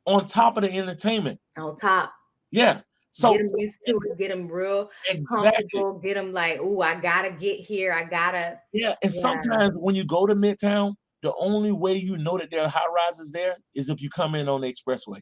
on top of the entertainment. On top. Yeah. So get them used to it, get them real comfortable, get them like, oh, I gotta get here. I gotta. Yeah. And sometimes when you go to Midtown, the only way you know that there are high rises there is if you come in on the expressway.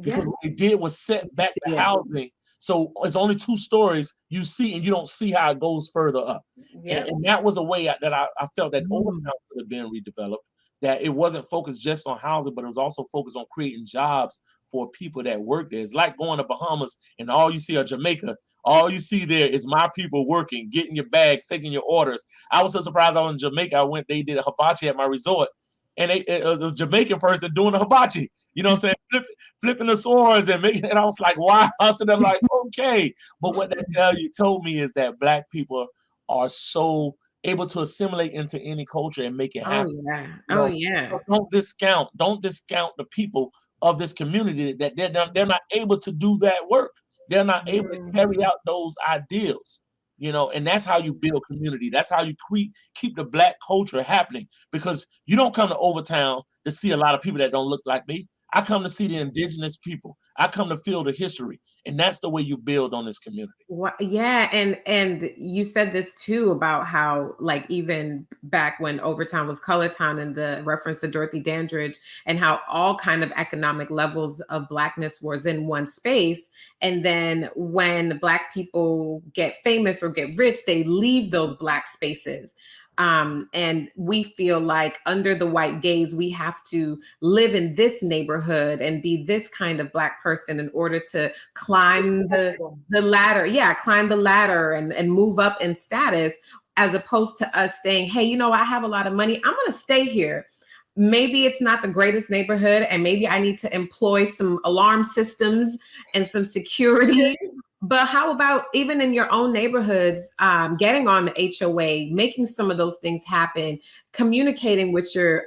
Because what they did was set back the housing. So it's only 2 stories you see, and you don't see how it goes further up. And that was a way that I felt that Overtown could have been redeveloped, that it wasn't focused just on housing, but it was also focused on creating jobs for people that work there. It's like going to Bahamas and all you see are Jamaica. All you see there is my people working, getting your bags, taking your orders. I was so surprised I was in Jamaica. They did a hibachi at my resort. And it was a Jamaican person doing a hibachi, you know what I'm saying? Flipping the swords and making it. I was like, wow. So they're like, okay. But what they told me is that Black people are so able to assimilate into any culture and make it happen. Oh yeah. So don't discount the people of this community that they're not able to do that work. They're not able to carry out those ideals. And that's how you build community. That's how you keep the Black culture happening, because you don't come to Overtown to see a lot of people that don't look like me. I come to see the indigenous people. I come to feel the history, and that's the way you build on this community. Yeah, and you said this too about how, like, even back when Overtown was Color Town, and the reference to Dorothy Dandridge, and how all kind of economic levels of Blackness was in one space. And then when Black people get famous or get rich, they leave those Black spaces. And we feel like under the white gaze, we have to live in this neighborhood and be this kind of Black person in order to climb the ladder. Yeah, climb the ladder and move up in status, as opposed to us saying, hey, I have a lot of money. I'm going to stay here. Maybe it's not the greatest neighborhood, and maybe I need to employ some alarm systems and some security. But how about even in your own neighborhoods, getting on the HOA, making some of those things happen, communicating with your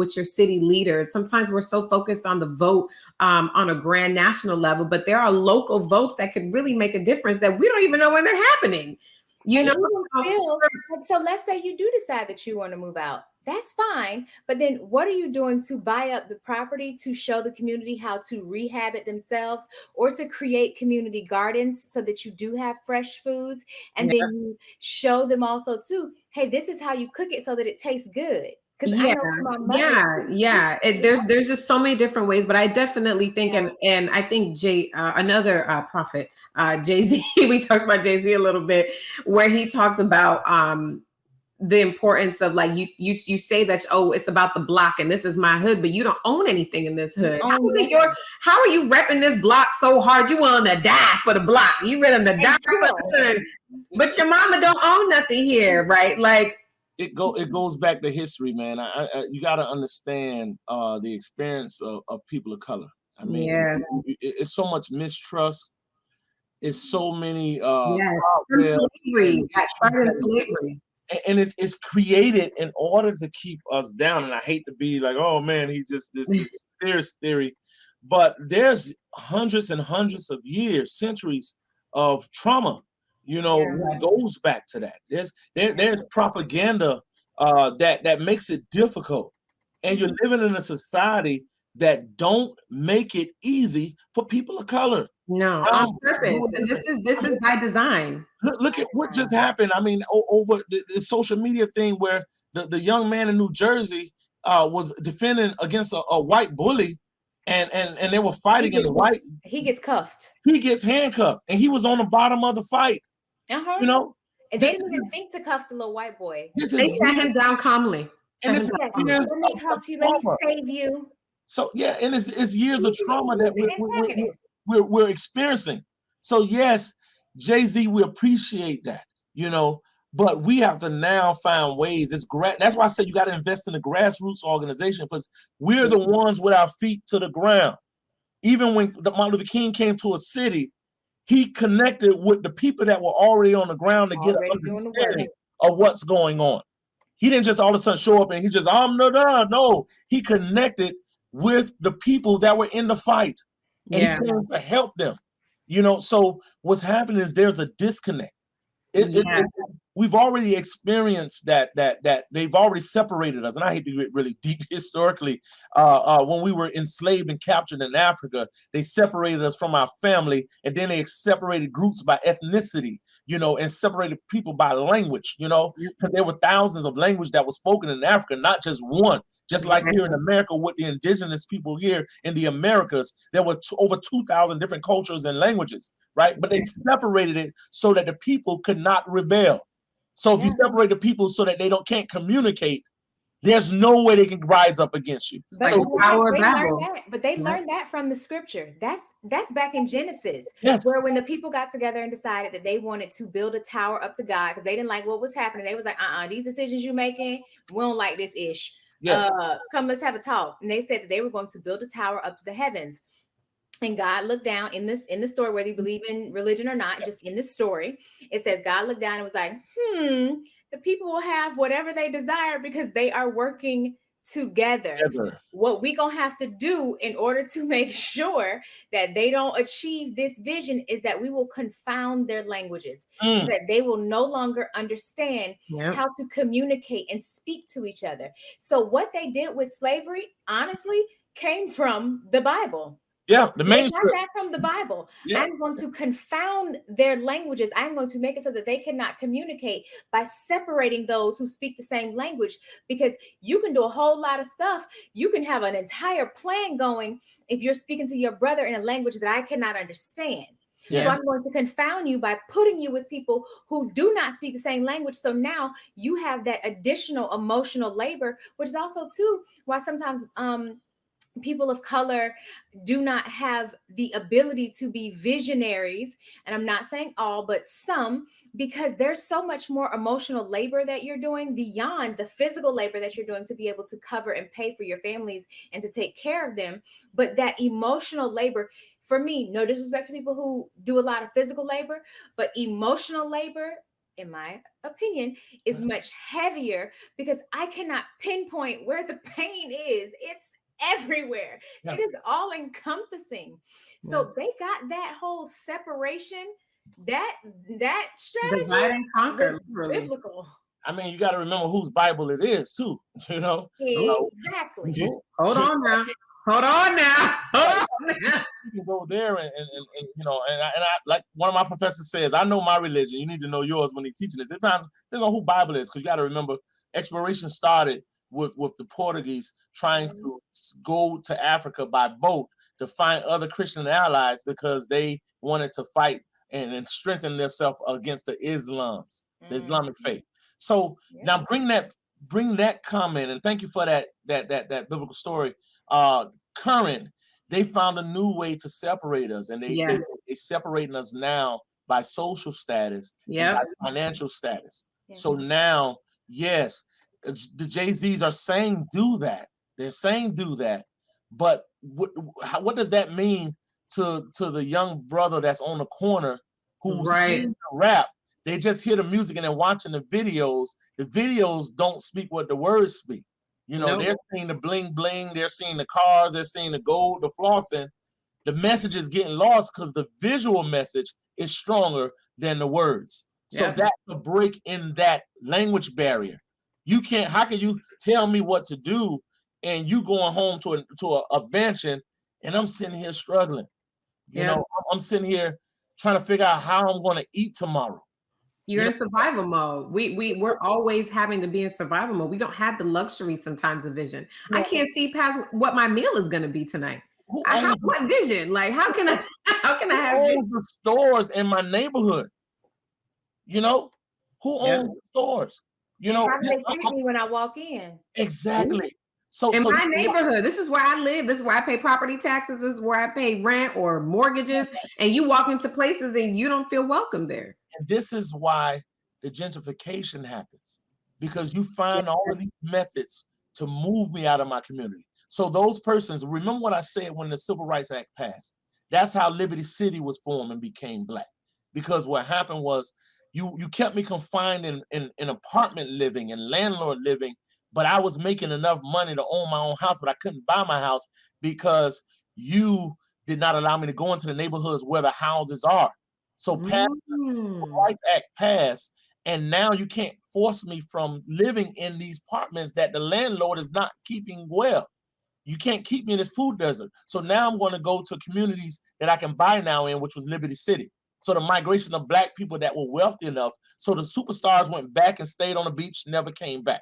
city leaders? Sometimes we're so focused on the vote on a grand national level, but there are local votes that could really make a difference that we don't even know when they're happening. So let's say you do decide that you want to move out. That's fine. But then what are you doing to buy up the property, to show the community how to rehab it themselves, or to create community gardens so that you do have fresh foods? And then you show them also too, hey, this is how you cook it so that it tastes good. There's just so many different ways, but I definitely think, and I think another prophet, Jay-Z, we talked about Jay-Z a little bit, where he talked about the importance of, like, you say that, it's about the block and this is my hood, but you don't own anything in this hood. How are you repping this block so hard? You willing to die for the block? You willing to die for the hood, but your mama don't own nothing here, right? Like, it goes back to history, man. You got to understand the experience of people of color. I mean, it's so much mistrust. It's so many slavery. And it's created in order to keep us down. And I hate to be like, oh man, he just this conspiracy theory, but there's hundreds and hundreds of years, centuries of trauma, that goes back to that. There's propaganda that makes it difficult, and you're living in a society that don't make it easy for people of color. No, on purpose. And this is by design. Look at what just happened. I mean, over the social media thing, where the young man in New Jersey was defending against a white bully, and they were fighting in the white. He gets cuffed. He gets handcuffed, and he was on the bottom of the fight. And they didn't even think to cuff the little white boy. They sat him down calmly. And it's years let me talk to you. Let me save you. So and it's years of trauma that we're experiencing. So yes, Jay-Z, we appreciate that. But we have to now find ways. That's why I said you got to invest in the grassroots organization, because we're the ones with our feet to the ground. Even when Martin Luther King came to a city, he connected with the people that were already on the ground to get an understanding of what's going on. He didn't just all of a sudden show up and he just, no. He connected with the people that were in the fight. And he came to help them. So what's happening is there's a disconnect. We've already experienced that they've already separated us, and I hate to get really deep historically. When we were enslaved and captured in Africa, they separated us from our family, and then they separated groups by ethnicity, and separated people by language, because there were thousands of languages that were spoken in Africa, not just one. Just like here in America with the indigenous people here in the Americas, there were over 2,000 different cultures and languages, right? But they separated it so that the people could not rebel. So if you separate the people so that they can't communicate, there's no way they can rise up against you. But so they learned that from the scripture. That's back in Genesis, yes. Where when the people got together and decided that they wanted to build a tower up to God because they didn't like what was happening. They was like, these decisions you're making, we don't like this ish. Come, let's have a talk. And they said that they were going to build a tower up to the heavens. And God looked down in the story, whether you believe in religion or not, just in this story, it says God looked down and was like, the people will have whatever they desire because they are working together. What we gonna have to do in order to make sure that they don't achieve this vision is that we will confound their languages, so that they will no longer understand how to communicate and speak to each other. So what they did with slavery, honestly, came from the Bible. The main got that from the Bible. I'm going to confound their languages. I'm going to make it so that they cannot communicate by separating those who speak the same language, because you can do a whole lot of stuff. You can have an entire plan going if you're speaking to your brother in a language that I cannot understand. So I'm going to confound you by putting you with people who do not speak the same language. So now you have that additional emotional labor, which is also too why sometimes people of color do not have the ability to be visionaries. And I'm not saying all, but some, because there's so much more emotional labor that you're doing beyond the physical labor that you're doing to be able to cover and pay for your families and to take care of them. But that emotional labor, for me, no disrespect to people who do a lot of physical labor, but emotional labor, in my opinion, is much heavier because I cannot pinpoint where the pain is. It's everywhere. It is all encompassing. So they got that whole separation, that strategy, divide and conquer, biblical. I mean, you got to remember whose Bible it is too. Exactly. Hold on now. You can go there and I like one of my professors says, I know my religion. You need to know yours when he's teaching this. It depends on who Bible is, because you got to remember exploration started with the Portuguese trying to go to Africa by boat to find other Christian allies because they wanted to fight and strengthen themselves against the Islamic faith. So now bring that comment, and thank you for that biblical story. Current, they found a new way to separate us, and they separating us now by social status, by financial status. So now, yes, the Jay-Z's are saying do that. They're saying do that, but what does that mean to the young brother that's on the corner who's hearing the rap? They just hear the music and they're watching the videos. The videos don't speak what the words speak. They're seeing the bling bling, they're seeing the cars, they're seeing the gold, the flossing. The message is getting lost because the visual message is stronger than the words. So that's a break in that language barrier. How can you tell me what to do and you going home to a mansion and I'm sitting here struggling? I'm sitting here trying to figure out how I'm going to eat tomorrow. You're in survival mode. We're always having to be in survival mode. We don't have the luxury sometimes of vision. I can't see past what my meal is going to be tonight. What vision? Like, how can I have the stores in my neighborhood? Who owns the stores? How do they treat me when I walk in? Exactly. So in my neighborhood, this is where I live. This is where I pay property taxes. This is where I pay rent or mortgages. And you walk into places and you don't feel welcome there. And this is why the gentrification happens because you find all of these methods to move me out of my community. So those persons, remember what I said when the Civil Rights Act passed. That's how Liberty City was formed and became black. Because what happened was you kept me confined in apartment living and landlord living, but I was making enough money to own my own house, but I couldn't buy my house because you did not allow me to go into the neighborhoods where the houses are. So the Rights Act passed, and now you can't force me from living in these apartments that the landlord is not keeping well. You can't keep me in this food desert. So now I'm going to go to communities that I can buy now in, which was Liberty City. So the migration of black people that were wealthy enough. So the superstars went back and stayed on the beach, never came back.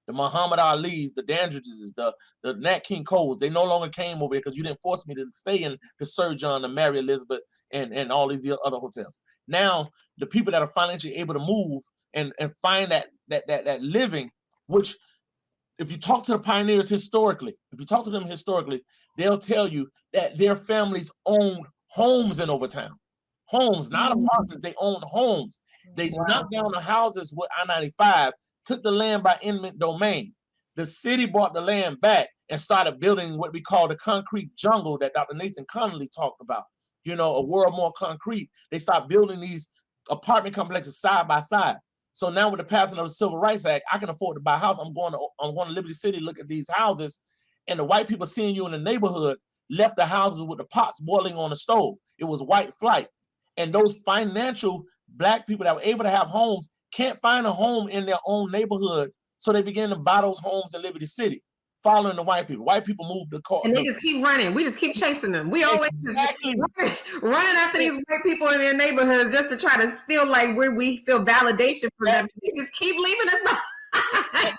The Muhammad Ali's, the Dandridges, the Nat King Coles, they no longer came over here because you didn't force me to stay in the Sir John, the Mary Elizabeth, and all these other hotels. Now, the people that are financially able to move and find that living, which if you talk to the pioneers historically, they'll tell you that their families owned homes in Overtown. Homes, not apartments, they owned homes. They knocked down the houses with I-95, took the land by eminent domain. The city bought the land back and started building what we call the concrete jungle that Dr. Nathan Connolly talked about. You know, a world more concrete. They start building these apartment complexes side by side. So now with the passing of the Civil Rights Act, I can afford to buy a house. I'm going to Liberty City, look at these houses, and the white people seeing you in the neighborhood left the houses with the pots boiling on the stove. It was white flight. And those financial black people that were able to have homes can't find a home in their own neighborhood. So they began to buy those homes in Liberty City, following the white people. White people moved the car. And they just keep running. We just keep chasing them. We always just running after these white people in their neighborhoods just to try to feel like we feel validation for them. They just keep leaving us.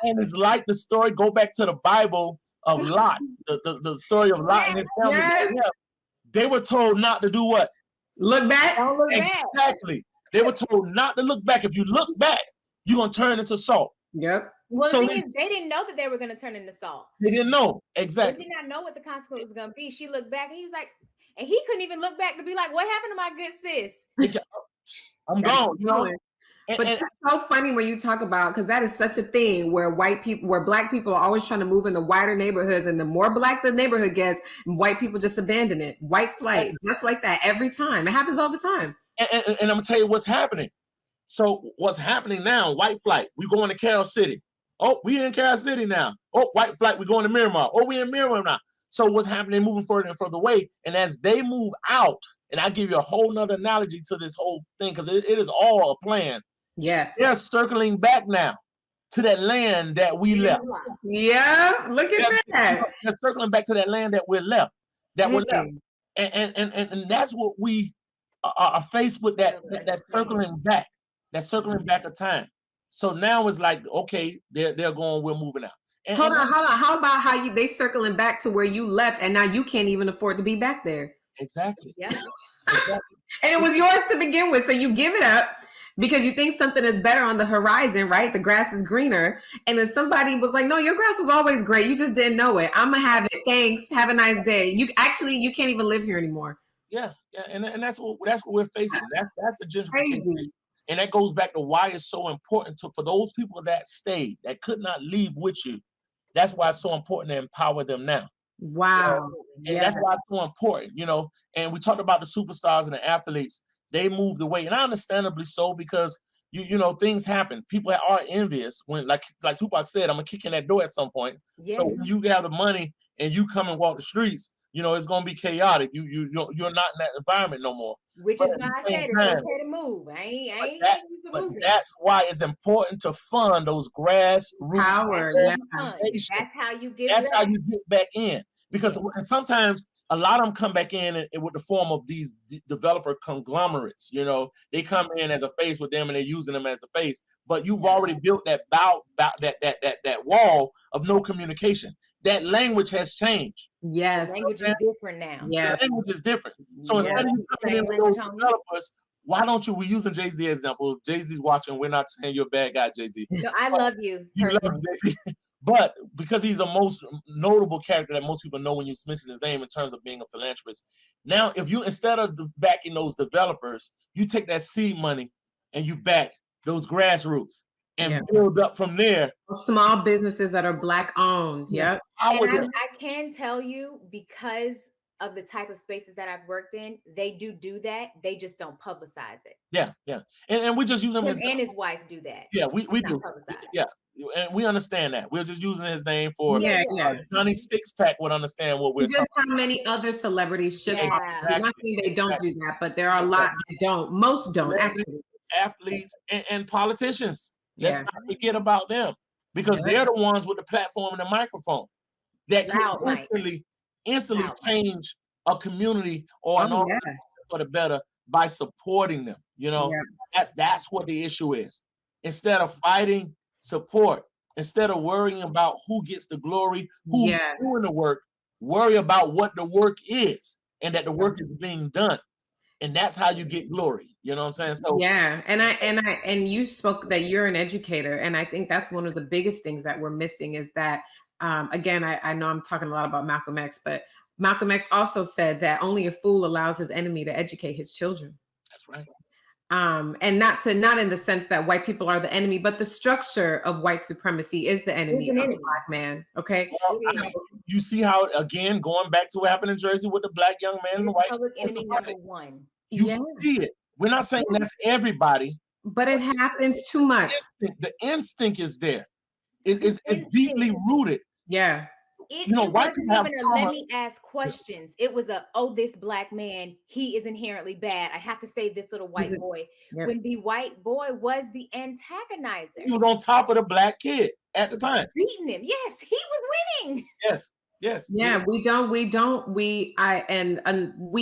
And it's like the story, go back to the Bible of Lot, the story of Lot and his family. Yes. They were told not to do what? Look back. Don't look back. Exactly. They were told not to look back. If you look back, you're going to turn into salt. Yep. Well, So the thing is, they didn't know that they were going to turn into salt. They didn't know. Exactly. They did not know what the consequence was going to be. She looked back and he was like, and he couldn't even look back to be like, what happened to my good sis? I'm gone, you know? But it's so funny when you talk about, because that is such a thing where black people are always trying to move into whiter neighborhoods, and the more black the neighborhood gets, white people just abandon it. White flight, just like that every time. It happens all the time. And I'm gonna tell you what's happening. So what's happening now? White flight. We going to Carroll City. Oh, we in Carroll City now. Oh, white flight. We going to Miramar. Oh, we in Miramar now. So what's happening? Moving further and further away. And as they move out, and I give you a whole nother analogy to this whole thing because it is all a plan. Yes. They're circling back now to that land that we left. Yeah, look at that. They're circling back to that land that we're left. And that's what we are faced with, that circling back. That circling back of time. So now it's like, okay, they're going, we're moving out. Hold on. How about how they circling back to where you left, and now you can't even afford to be back there? Exactly. Yeah. Exactly. And it was yours to begin with, so you give it up because you think something is better on the horizon, right? The grass is greener. And then somebody was like, no, your grass was always great. You just didn't know it. I'm going to have it. Thanks. Have a nice day. You can't even live here anymore. Yeah. And that's what we're facing. That's a gentrification. And that goes back to why it's so important for those people that stayed, that could not leave with you. That's why it's so important to empower them now. Wow. And that's why it's so important, and we talked about the superstars and the athletes. They moved away, and understandably so, because you know things happen. People are envious when, like Tupac said, I'm gonna kick in that door at some point. Yes. So when you have the money and you come and walk the streets, it's gonna be chaotic. You're not in that environment no more. Which is why I said it's okay to move. But that's why it's important to fund those grassroots power. That's how you get. That's how you get back in. Because and sometimes a lot of them come back in with the form of these developer conglomerates. They come in as a face with them and they're using them as a face. But you've already built that that wall of no communication. That language has changed. Yes, the language is different now. Yeah, the language is different. So instead of you coming in with those developers, why don't you? We're using Jay-Z example. If Jay-Z's watching, we're not saying you're a bad guy, Jay-Z. No, I love you. You love him, Jay-Z. But because he's the most notable character that most people know when you mention his name in terms of being a philanthropist. Now, if you, instead of backing those developers, you take that seed money and you back those grassroots and Yeah. build up from there. Small businesses that are Black owned. Yeah. Yep. And I can tell you, because of the type of spaces that I've worked in, they do that. They just don't publicize it. Yeah, yeah. And we just use him Him as, and his wife do that. yeah, we do. Publicized. Yeah. And we understand that. We're just using his name for Yeah, yeah. Johnny Six-Pack would understand what we're just how many other celebrities should Yeah. I'm not saying they don't do that, but there are a lot that don't. Most don't, actually. Athletes and politicians. Let's Yeah. not forget about them, because they're the ones with the platform and the microphone that can instantly change a community or an organization for the better by supporting them. You know, that's what the issue is. Instead of fighting, support. Instead of worrying about who gets the glory, who's doing the work, worry about what the work is and that the work is being done. And that's how you get glory. You know what I'm saying? So yeah, and you spoke that you're an educator, and I think that's one of the biggest things that we're missing is that again, I know I'm talking a lot about Malcolm X, but Malcolm X also said that only a fool allows his enemy to educate his children. That's right. And not in the sense that white people are the enemy, but the structure of white supremacy is the enemy of the Black man. Okay. Well, you see how, again, going back to what happened in Jersey with the Black young man and the white public enemy number one. You see it. We're not saying that's everybody, but it happens too much. The instinct is there. It's deeply rooted. Yeah. White people have let me ask questions. It was this Black man, he is inherently bad. I have to save this little white boy. Yep. When the white boy was the antagonizer. He was on top of the Black kid at the time. Beating him. Yes, he was winning. Yes. Yeah, we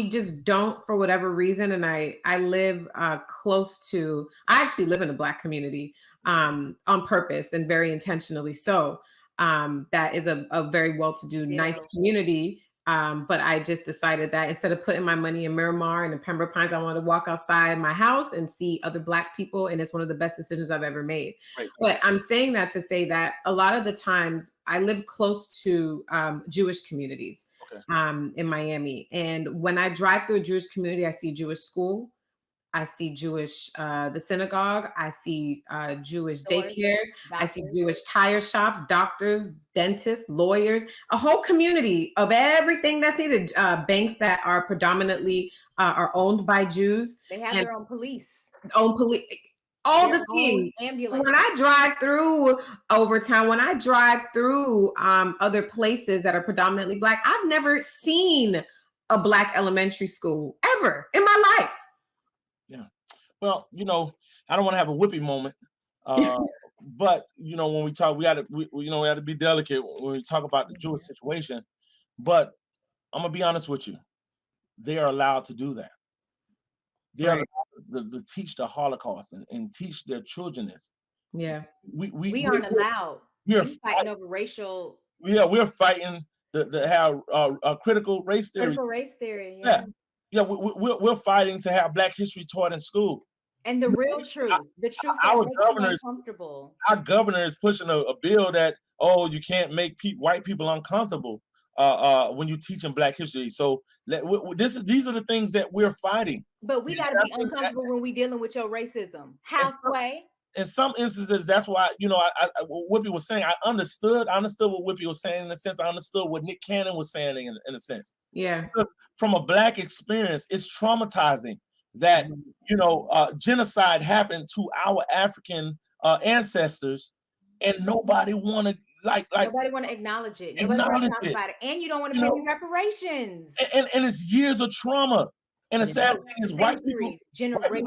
just don't, for whatever reason. And I live close to, I actually live in a Black community on purpose and very intentionally so. That is a very well-to-do, nice community. But I just decided that instead of putting my money in Miramar and in Pembroke Pines, I wanted to walk outside my house and see other Black people. And it's one of the best decisions I've ever made. Right. But I'm saying that to say that a lot of the times I live close to Jewish communities in Miami. And when I drive through a Jewish community, I see Jewish school. I see Jewish, the synagogue. I see Jewish daycares. I see Jewish tire shops, doctors, dentists, lawyers, a whole community of everything that's needed. Banks that are predominantly are owned by Jews. They have their own police. All the things. When I drive through Overtown, when I drive through other places that are predominantly Black, I've never seen a Black elementary school ever in my life. Yeah. Well, I don't want to have a whippy moment, but when we talk, we got to be delicate when we talk about the Jewish situation. But I'm gonna be honest with you, they are allowed to do that. They are allowed to teach the Holocaust and teach their children this. Yeah, we aren't allowed. We're fighting over racial. Yeah, we're fighting to have critical race theory. Critical race theory. Yeah, we're fighting to have Black history taught in school. And the real truth, our governor is pushing a bill that, you can't make white people uncomfortable when you teach them Black history. So these are the things that we're fighting. But we got to be uncomfortable when we're dealing with your racism. Halfway. In some instances, that's why, what Whoopi was saying, I understood what Whoopi was saying in a sense. I understood what Nick Cannon was saying in a sense. Yeah. Because from a Black experience, it's traumatizing that, genocide happened to our African ancestors and nobody want to nobody want to acknowledge it. Nobody want to talk about it. And you don't want to pay reparations. And it's years of trauma. And the sad thing is white people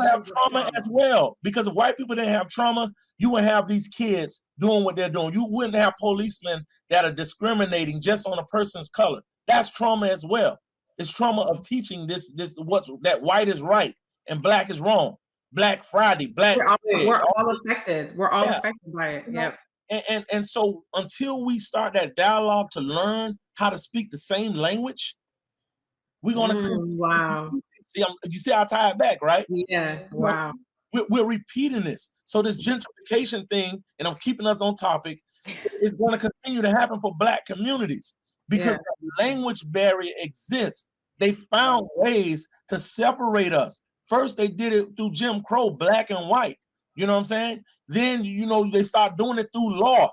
have trauma as well. Because if white people didn't have trauma, you would have these kids doing what they're doing. You wouldn't have policemen that are discriminating just on a person's color. That's trauma as well. It's trauma of teaching this that white is right and Black is wrong. Black Friday, Black. We're all affected. We're all affected by it. Yep. And so until we start that dialogue to learn how to speak the same language, we're gonna wow. You see how I tie it back, right? Yeah. Wow. We're repeating this. So this gentrification thing, and I'm keeping us on topic, is going to continue to happen for Black communities because the language barrier exists. They found ways to separate us. First, they did it through Jim Crow, Black and white. You know what I'm saying? Then, they start doing it through law.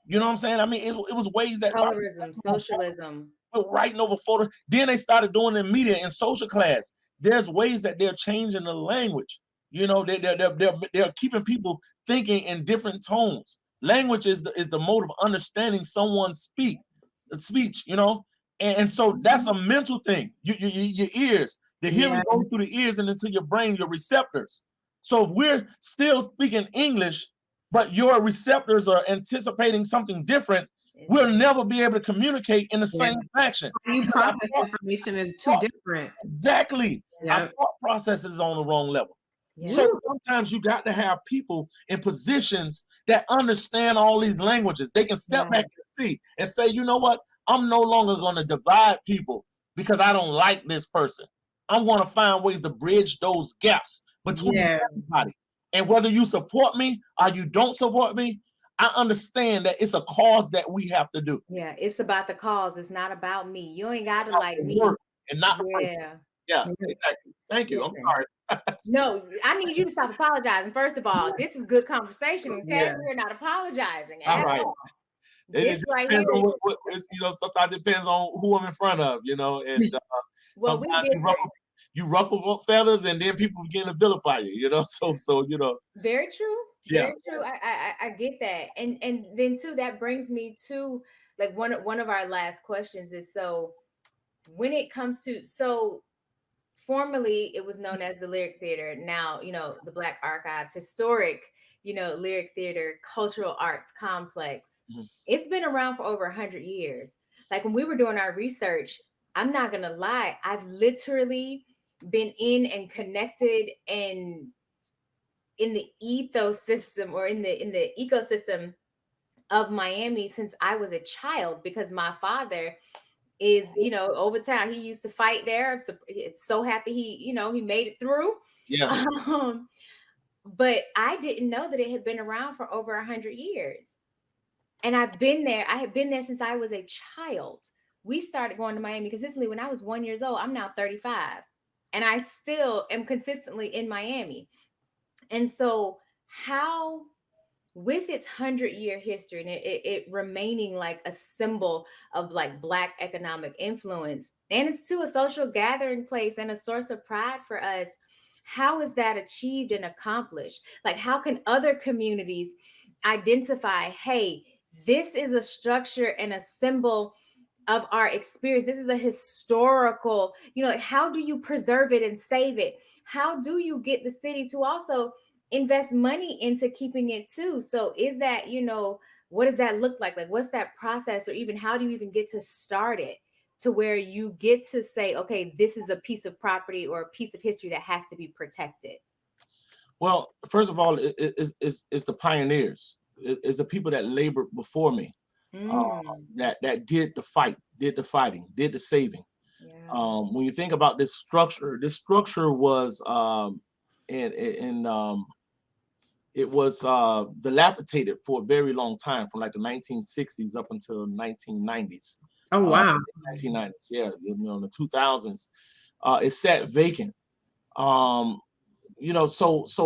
You know what I'm saying? I mean, it was ways that Colorism, socialism. writing over photo. Then they started doing it in media and social class. There's ways that they're changing the language. They're keeping people thinking in different tones. Language is the mode of understanding someone's speech. And so that's a mental thing. Your ears, the hearing goes through the ears and into your brain, your receptors. So if we're still speaking English, but your receptors are anticipating something different, we'll never be able to communicate in the same fashion. You process information is too different. Exactly. Our thought process is on the wrong level. So sometimes you got to have people in positions that understand all these languages. They can step back and see and say, you know what? I'm no longer going to divide people because I don't like this person. I'm going to find ways to bridge those gaps between everybody. And whether you support me or you don't support me, I understand that it's a cause that we have to do. Yeah, it's about the cause. It's not about me. You ain't got to like me. And not the person. Yeah, exactly. Thank you. I'm sorry. No, I need you to stop apologizing. First of all, this is good conversation. Okay, we're not apologizing. All right. It right depends on sometimes it depends on who I'm in front of, and sometimes you ruffle feathers and then people begin to vilify you, so Very true. Very true. I get that. And then too, that brings me to like one of our last questions is, so when it comes to, formerly it was known as the Lyric Theater. Now, the Black Archives, historic, Lyric Theater, cultural arts complex. Mm-hmm. It's been around for over 100 years. Like when we were doing our research, I'm not going to lie, I've literally been in and connected and in the ecosystem or in the ecosystem of Miami since I was a child, because my father is, Overtown. He used to fight there. I'm so happy he made it through. Yeah. But I didn't know that it had been around for over 100 years. And I've been there. I had been there since I was a child. We started going to Miami consistently when I was 1 year old. I'm now 35. And I still am consistently in Miami. And so how, with its 100-year history and it remaining like a symbol of like Black economic influence, and it's too a social gathering place and a source of pride for us, how is that achieved and accomplished? Like, how can other communities identify, hey, this is a structure and a symbol of our experience. This is a historical, like, how do you preserve it and save it? How do you get the city to also invest money into keeping it too? So is that, what does that look like? Like, what's that process? Or even how do you even get to start it to where you get to say, okay, this is a piece of property or a piece of history that has to be protected? Well, first of all, it's the pioneers. It's the people that labored before me, that did the fight, did the fighting, did the saving. Yeah. When you think about this structure was it was dilapidated for a very long time, from like the 1960s up until 1990s. Oh wow. 1990s, yeah, in the 2000s, it sat vacant. So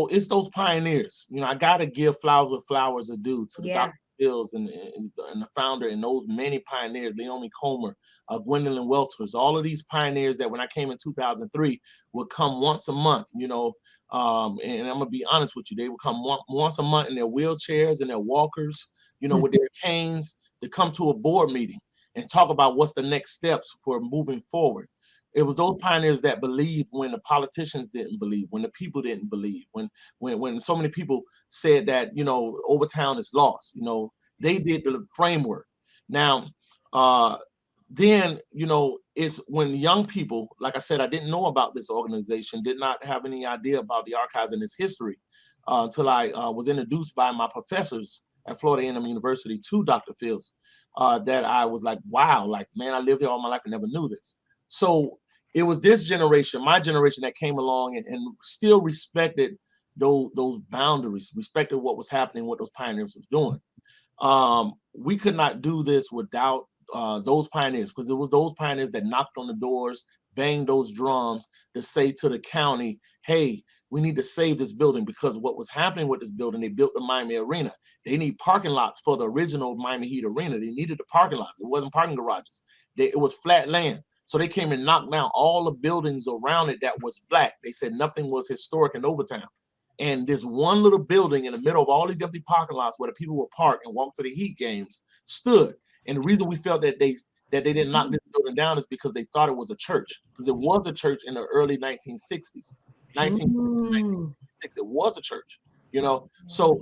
it's those pioneers. I gotta give flowers where flowers are due to the Dr. Bills and the founder and those many pioneers, Leonie Comer, Gwendolyn Welters, all of these pioneers that when I came in 2003 would come once a month, and I'm gonna be honest with you, they would come once a month in their wheelchairs and their walkers, with their canes, to come to a board meeting and talk about what's the next steps for moving forward. It was those pioneers that believed when the politicians didn't believe, when the people didn't believe, when so many people said that, Overtown is lost. They did the framework. Now, then, it's when young people, like I said, I didn't know about this organization, did not have any idea about the archives and its history until I was introduced by my professors at Florida A&M University to Dr. Fields, that I was like, wow, like, man, I lived here all my life and never knew this. So it was this generation, my generation, that came along and still respected those boundaries, respected what was happening, what those pioneers was doing. We could not do this without those pioneers, because it was those pioneers that knocked on the doors, banged those drums to say to the county, hey, we need to save this building, because what was happening with this building, they built the Miami Arena. They need parking lots for the original Miami Heat Arena. They needed the parking lots. It wasn't parking garages. It was flat land. So they came and knocked down all the buildings around it that was black. They said nothing was historic in Overtown. And this one little building in the middle of all these empty parking lots where the people would park and walk to the Heat games stood. And the reason we felt that they didn't knock this building down is because they thought it was a church, because it was a church in the early 1960s. 1966, it was a church, you know. So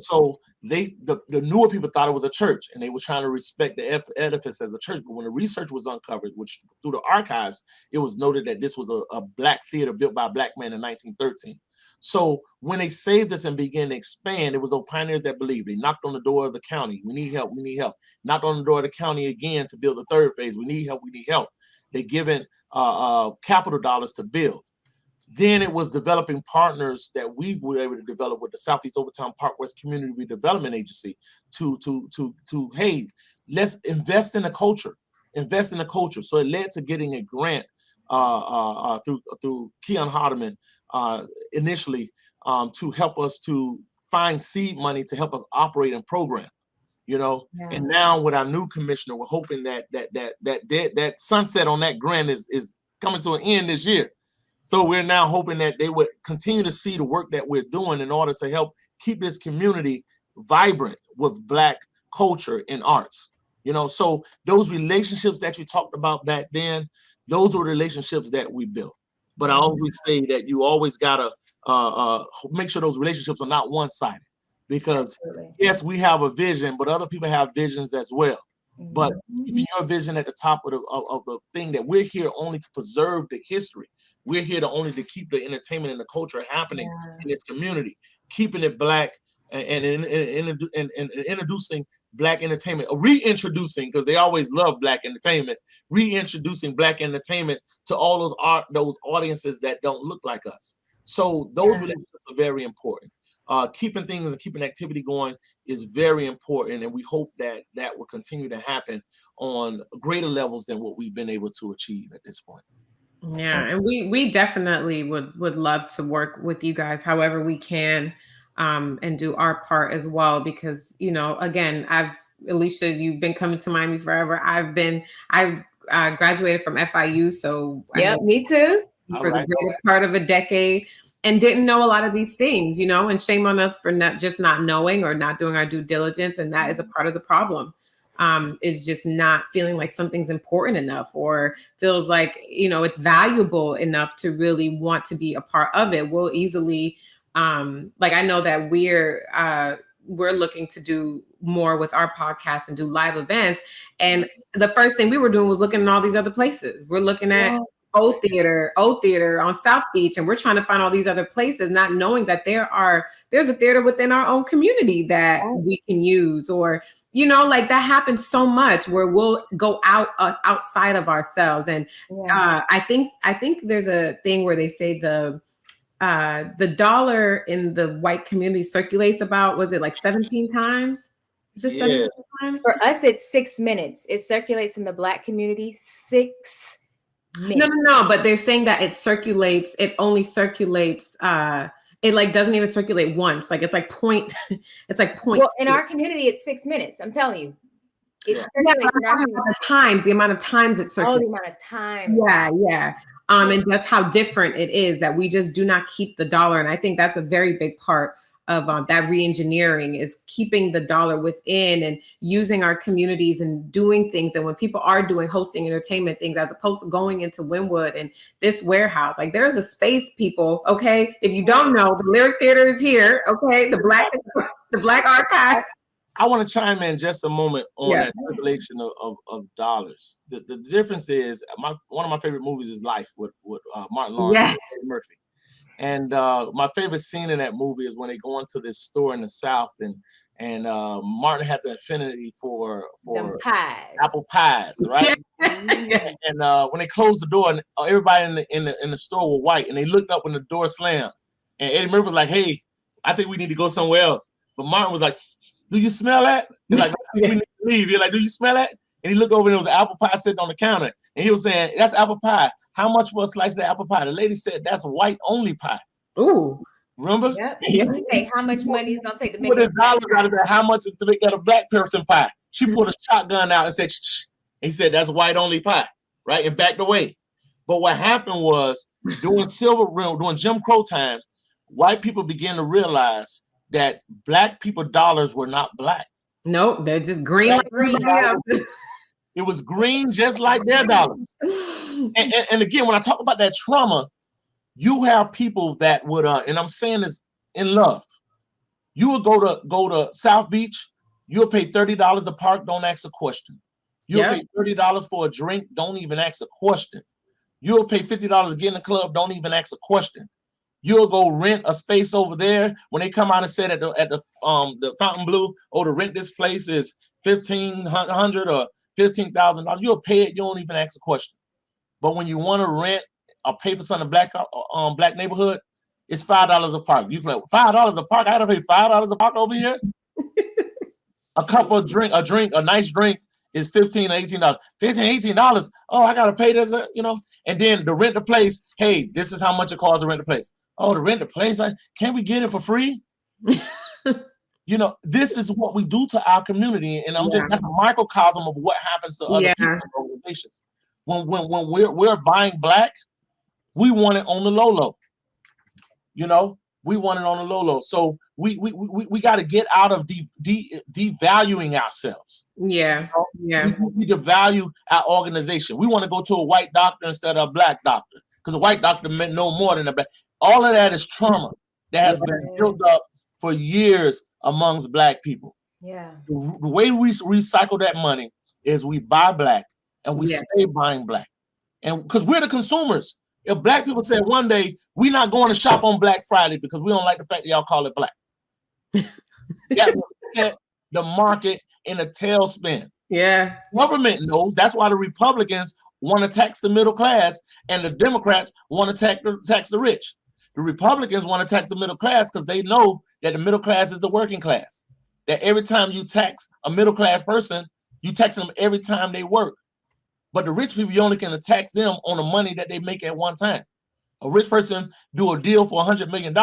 the newer people thought it was a church, and they were trying to respect the edifice as a church. But when the research was uncovered, which through the archives, it was noted that this was a black theater built by a black man in 1913. So when they saved this and began to expand, it was those pioneers that believed. They knocked on the door of the county. We need help. We need help. Knocked on the door of the county again to build the third phase. We need help. We need help. They given capital dollars to build. Then it was developing partners that we were able to develop with the Southeast Overtown Park West Community Redevelopment Agency to hey, let's invest in the culture. Invest in the culture. So it led to getting a grant through Keon Hardeman initially to help us to find seed money to help us operate and program, you know. Yeah. And now with our new commissioner, we're hoping that sunset on that grant is coming to an end this year. So we're now hoping that they would continue to see the work that we're doing in order to help keep this community vibrant with Black culture and arts. You know, so those relationships that you talked about back then, those were relationships that we built. But I always say that you always gotta make sure those relationships are not one-sided, because yes, we have a vision, but other people have visions as well. But keeping your vision at the top of the thing, that we're here only to preserve the history. We're here to keep the entertainment and the culture happening in this community, keeping it Black and introducing Black entertainment, reintroducing, because they always love Black entertainment, reintroducing Black entertainment to all those audiences that don't look like us. So those relationships are very important. Keeping things and keeping activity going is very important, and we hope that will continue to happen on greater levels than what we've been able to achieve at this point. Yeah, and we definitely would love to work with you guys however we can, and do our part as well, because, you know, again, Alicia, you've been coming to Miami forever. I graduated from FIU, so yeah, me too. For the greater part of a decade, and didn't know a lot of these things, you know, and shame on us for not knowing or not doing our due diligence, and that is a part of the problem. Is just not feeling like something's important enough, or feels like, you know, it's valuable enough to really want to be a part of it. We'll easily, like, I know that we're looking to do more with our podcast and do live events. And the first thing we were doing was looking at all these other places. We're looking at O Theater on South Beach, and we're trying to find all these other places, not knowing that there's a theater within our own community that we can use, or, you know, like, that happens so much where we'll go outside of ourselves. And I think there's a thing where they say the dollar in the white community circulates about, was it like 17 times? Is it 17 times? For us, it's 6 minutes. It circulates in the Black community 6 minutes. No, but they're saying that it only circulates, it like doesn't even circulate once. Like, it's like point. Well, in our community, it's 6 minutes. I'm telling you. The amount of times it circulates. Oh, the amount of times. Yeah. And that's how different it is, that we just do not keep the dollar. And I think that's a very big part of that re-engineering, is keeping the dollar within and using our communities and doing things. And when people are hosting entertainment things, as opposed to going into Wynwood and this warehouse, like, there's a space, people. Okay. If you don't know, the Lyric Theater is here. Okay. The Black Archives. I want to chime in just a moment on that circulation of dollars. The difference is, one of my favorite movies is Life with Martin Lawrence and Eddie Murphy. And my favorite scene in that movie is when they go into this store in the South, and Martin has an affinity for pies. Apple pies, right? And when they closed the door, and everybody in the store were white, and they looked up when the door slammed, and Eddie Murphy was like, "Hey, I think we need to go somewhere else." But Martin was like, "Do you smell that?" He's like, "We need to leave." You're like, "Do you smell that?" And he looked over, and there was an apple pie sitting on the counter. And he was saying, "That's apple pie. How much for a slice of the apple pie?" The lady said, "That's white only pie." Ooh. Remember? Yep. Yeah. You say how much money it's gonna take to make Put a his black dollars out and said, how much to make that a black person pie? She pulled a shotgun out and said, shh. He said, that's white only pie, right? And backed away. But what happened was during Jim Crow time, white people began to realize that black people dollars were not black. Nope, they're just green Black like green. everybody else. It was green just like their dollars. And again, when I talk about that trauma, you have people that would, and I'm saying this in love. You would go to South Beach. You'll pay $30 to park. Don't ask a question. You'll pay $30 for a drink. Don't even ask a question. You'll pay $50 to get in the club. Don't even ask a question. You'll go rent a space over there. When they come out and say at the Fountain Blue, oh, to rent this place is $1,500 or $15,000. You'll pay it. You don't even ask a question. But when you want to rent or pay for something black neighborhood, it's $5 a park. You play $5 a park. I gotta pay $5 a park over here. A nice drink is $15 or $18. $15, $18. Oh, I gotta pay this, And then to rent the place, hey, this is how much it costs to rent the place. Oh, to rent the place, can't we get it for free? This is what we do to our community, and that's a microcosm of what happens to other people and organizations. When we're buying black, we want it on the low. We want it on the low. So we got to get out of devaluing ourselves. Yeah. We devalue our organization. We want to go to a white doctor instead of a black doctor because a white doctor meant no more than a black. All of that is trauma that has been built up for years amongst black people. Yeah. The way we recycle that money is we buy black and we stay buying black, and because we're the consumers. If black people said one day, we're not going to shop on Black Friday because we don't like the fact that y'all call it black. That will set the market in a tailspin. Yeah. Government knows. That's why the Republicans want to tax the middle class and the Democrats want to tax the rich. The Republicans want to tax the middle class because they know that the middle class is the working class. That every time you tax a middle class person, you tax them every time they work. But the rich people, you only can tax them on the money that they make at one time. A rich person do a deal for $100 million,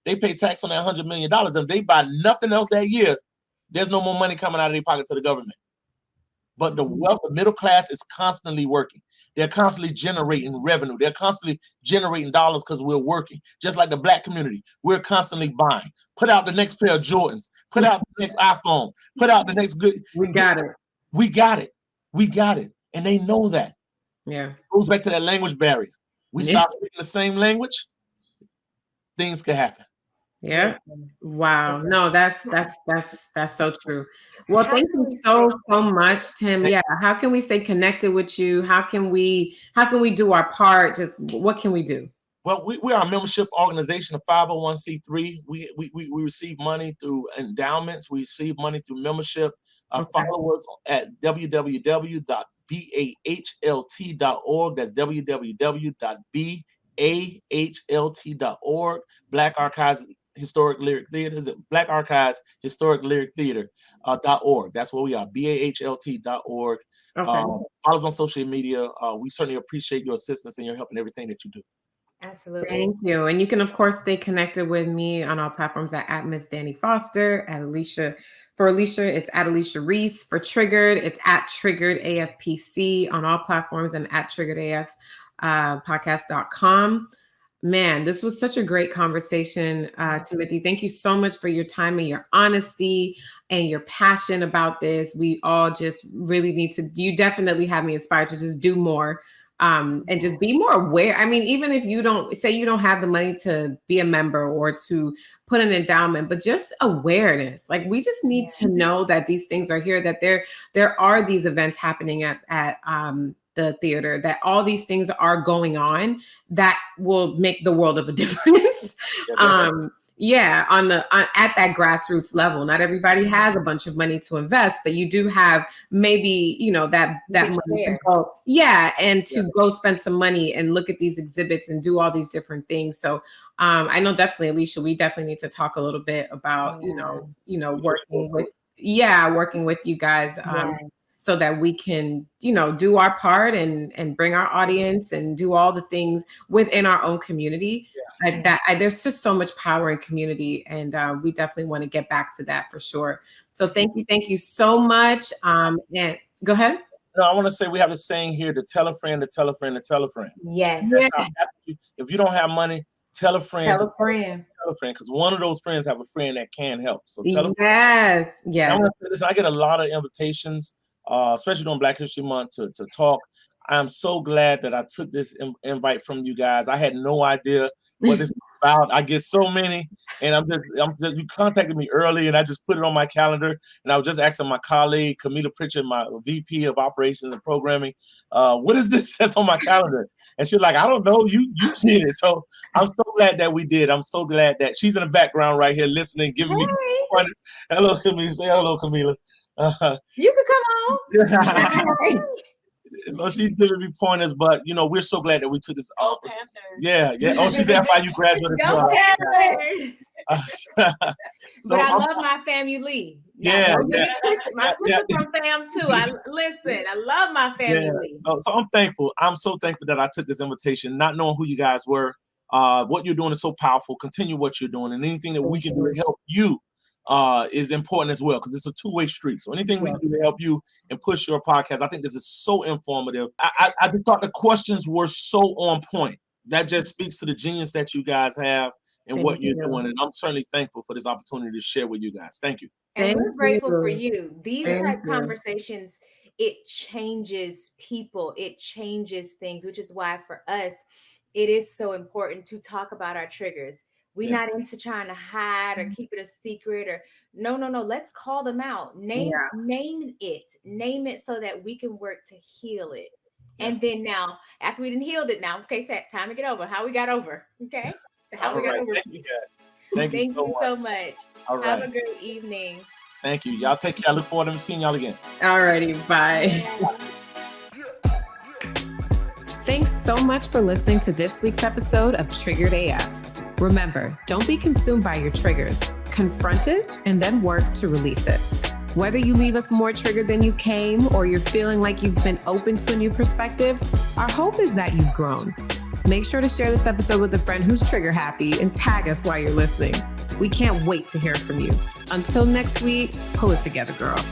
they pay tax on that $100 million. If they buy nothing else that year, there's no more money coming out of their pocket to the government. But the middle class is constantly working. They're constantly generating revenue. They're constantly generating dollars because we're working. Just like the black community, we're constantly buying. Put out the next pair of Jordans. Put out the next iPhone. Put out the next good. We got it. We got it. We got it. And they know that. Yeah. It goes back to that language barrier. We start speaking the same language, things can happen. Yeah. Wow. No, that's so true. Well, thank you so much, Tim. Yeah. How can we stay connected with you? How can we do our part? Just what can we do? Well, we are a membership organization, a 501c3. We receive money through endowments. We receive money through membership. Follow us at www.bahlt.org. That's www.bahlt.org. Black Archives Historic Lyric Theater. Is it Black Archives Historic Lyric Theater .org. That's where we are. bahlt.org. Follow us on social media. We certainly appreciate your assistance and your help in everything that you do. Absolutely. Thank you. And you can, of course, stay connected with me on all platforms at Miss Danny Foster, at Alicia. For Alicia, it's at Alicia Reese. For Triggered, it's at Triggered AFPC on all platforms and at TriggeredAF podcast.com. Man, this was such a great conversation, Timothy. Thank you so much for your time and your honesty and your passion about this. We all just really need to, you definitely have me inspired to just do more. And just be more aware. I mean, even if you don't have the money to be a member or to put an endowment, but just awareness. Like we just need to know that these things are here, that there are these events happening at the theater, that all these things are going on that will make the world of a difference. At that grassroots level. Not everybody has a bunch of money to invest, but you do have maybe, that money to go. Yeah. And to go spend some money and look at these exhibits and do all these different things. So I know definitely, Alicia, we definitely need to talk a little bit about, working with you guys. so that we can, do our part and bring our audience and do all the things within our own community. There's just so much power in community, and we definitely want to get back to that for sure. So thank you so much. And go ahead. No, I want to say we have a saying here: to tell a friend, to tell a friend, to tell a friend. Yes. If you don't have money, tell a friend. Tell a friend. Tell a friend, because one of those friends have a friend that can help. So tell a friend. Yes. I want to say this: I get a lot of invitations, especially during Black History Month, to talk. I'm so glad that I took this invite from you guys. I had no idea what this is about. I get so many, and I'm just you contacted me early, and I just put it on my calendar. And I was just asking my colleague Camila Pritchard, my VP of Operations and Programming, what is this that's on my calendar? And she's like, I don't know. You did it. So I'm so glad that we did. I'm so glad that she's in the background right here listening, giving me pointers. Hello, Camila. Say hello, Camila. You can come on. So she's giving me pointers, but we're so glad that we took this. Go Panthers. Yeah. Oh, she's at FIU graduate as well. Go Panthers. So but I love my family. Yeah. My sister from fam too. I love my family. So I'm thankful. I'm so thankful that I took this invitation, not knowing who you guys were. What you're doing is so powerful. Continue what you're doing, and anything that we can do to help you is important as well, because it's a two-way street. So anything we can do to help you and push your podcast, I think this is so informative. I just thought the questions were so on point. That just speaks to the genius that you guys have and what you're doing. And I'm certainly thankful for this opportunity to share with you guys. Thank you. And we're grateful for you. These type conversations, it changes people. It changes things, which is why for us, it is so important to talk about our triggers. We're not into trying to hide or keep it a secret or no. Let's call them out. Name it so that we can work to heal it. Yeah. And then now, after we done healed it, now, okay, time to get over how we got over. Okay. How we got over. Thank you guys. Thank you so much. All right. Have a great evening. Thank you. Y'all take care. I look forward to seeing y'all again. All righty. Bye. Thanks so much for listening to this week's episode of Triggered AF. Remember, don't be consumed by your triggers. Confront it and then work to release it. Whether you leave us more triggered than you came or you're feeling like you've been open to a new perspective, our hope is that you've grown. Make sure to share this episode with a friend who's trigger happy and tag us while you're listening. We can't wait to hear from you. Until next week, pull it together, girl.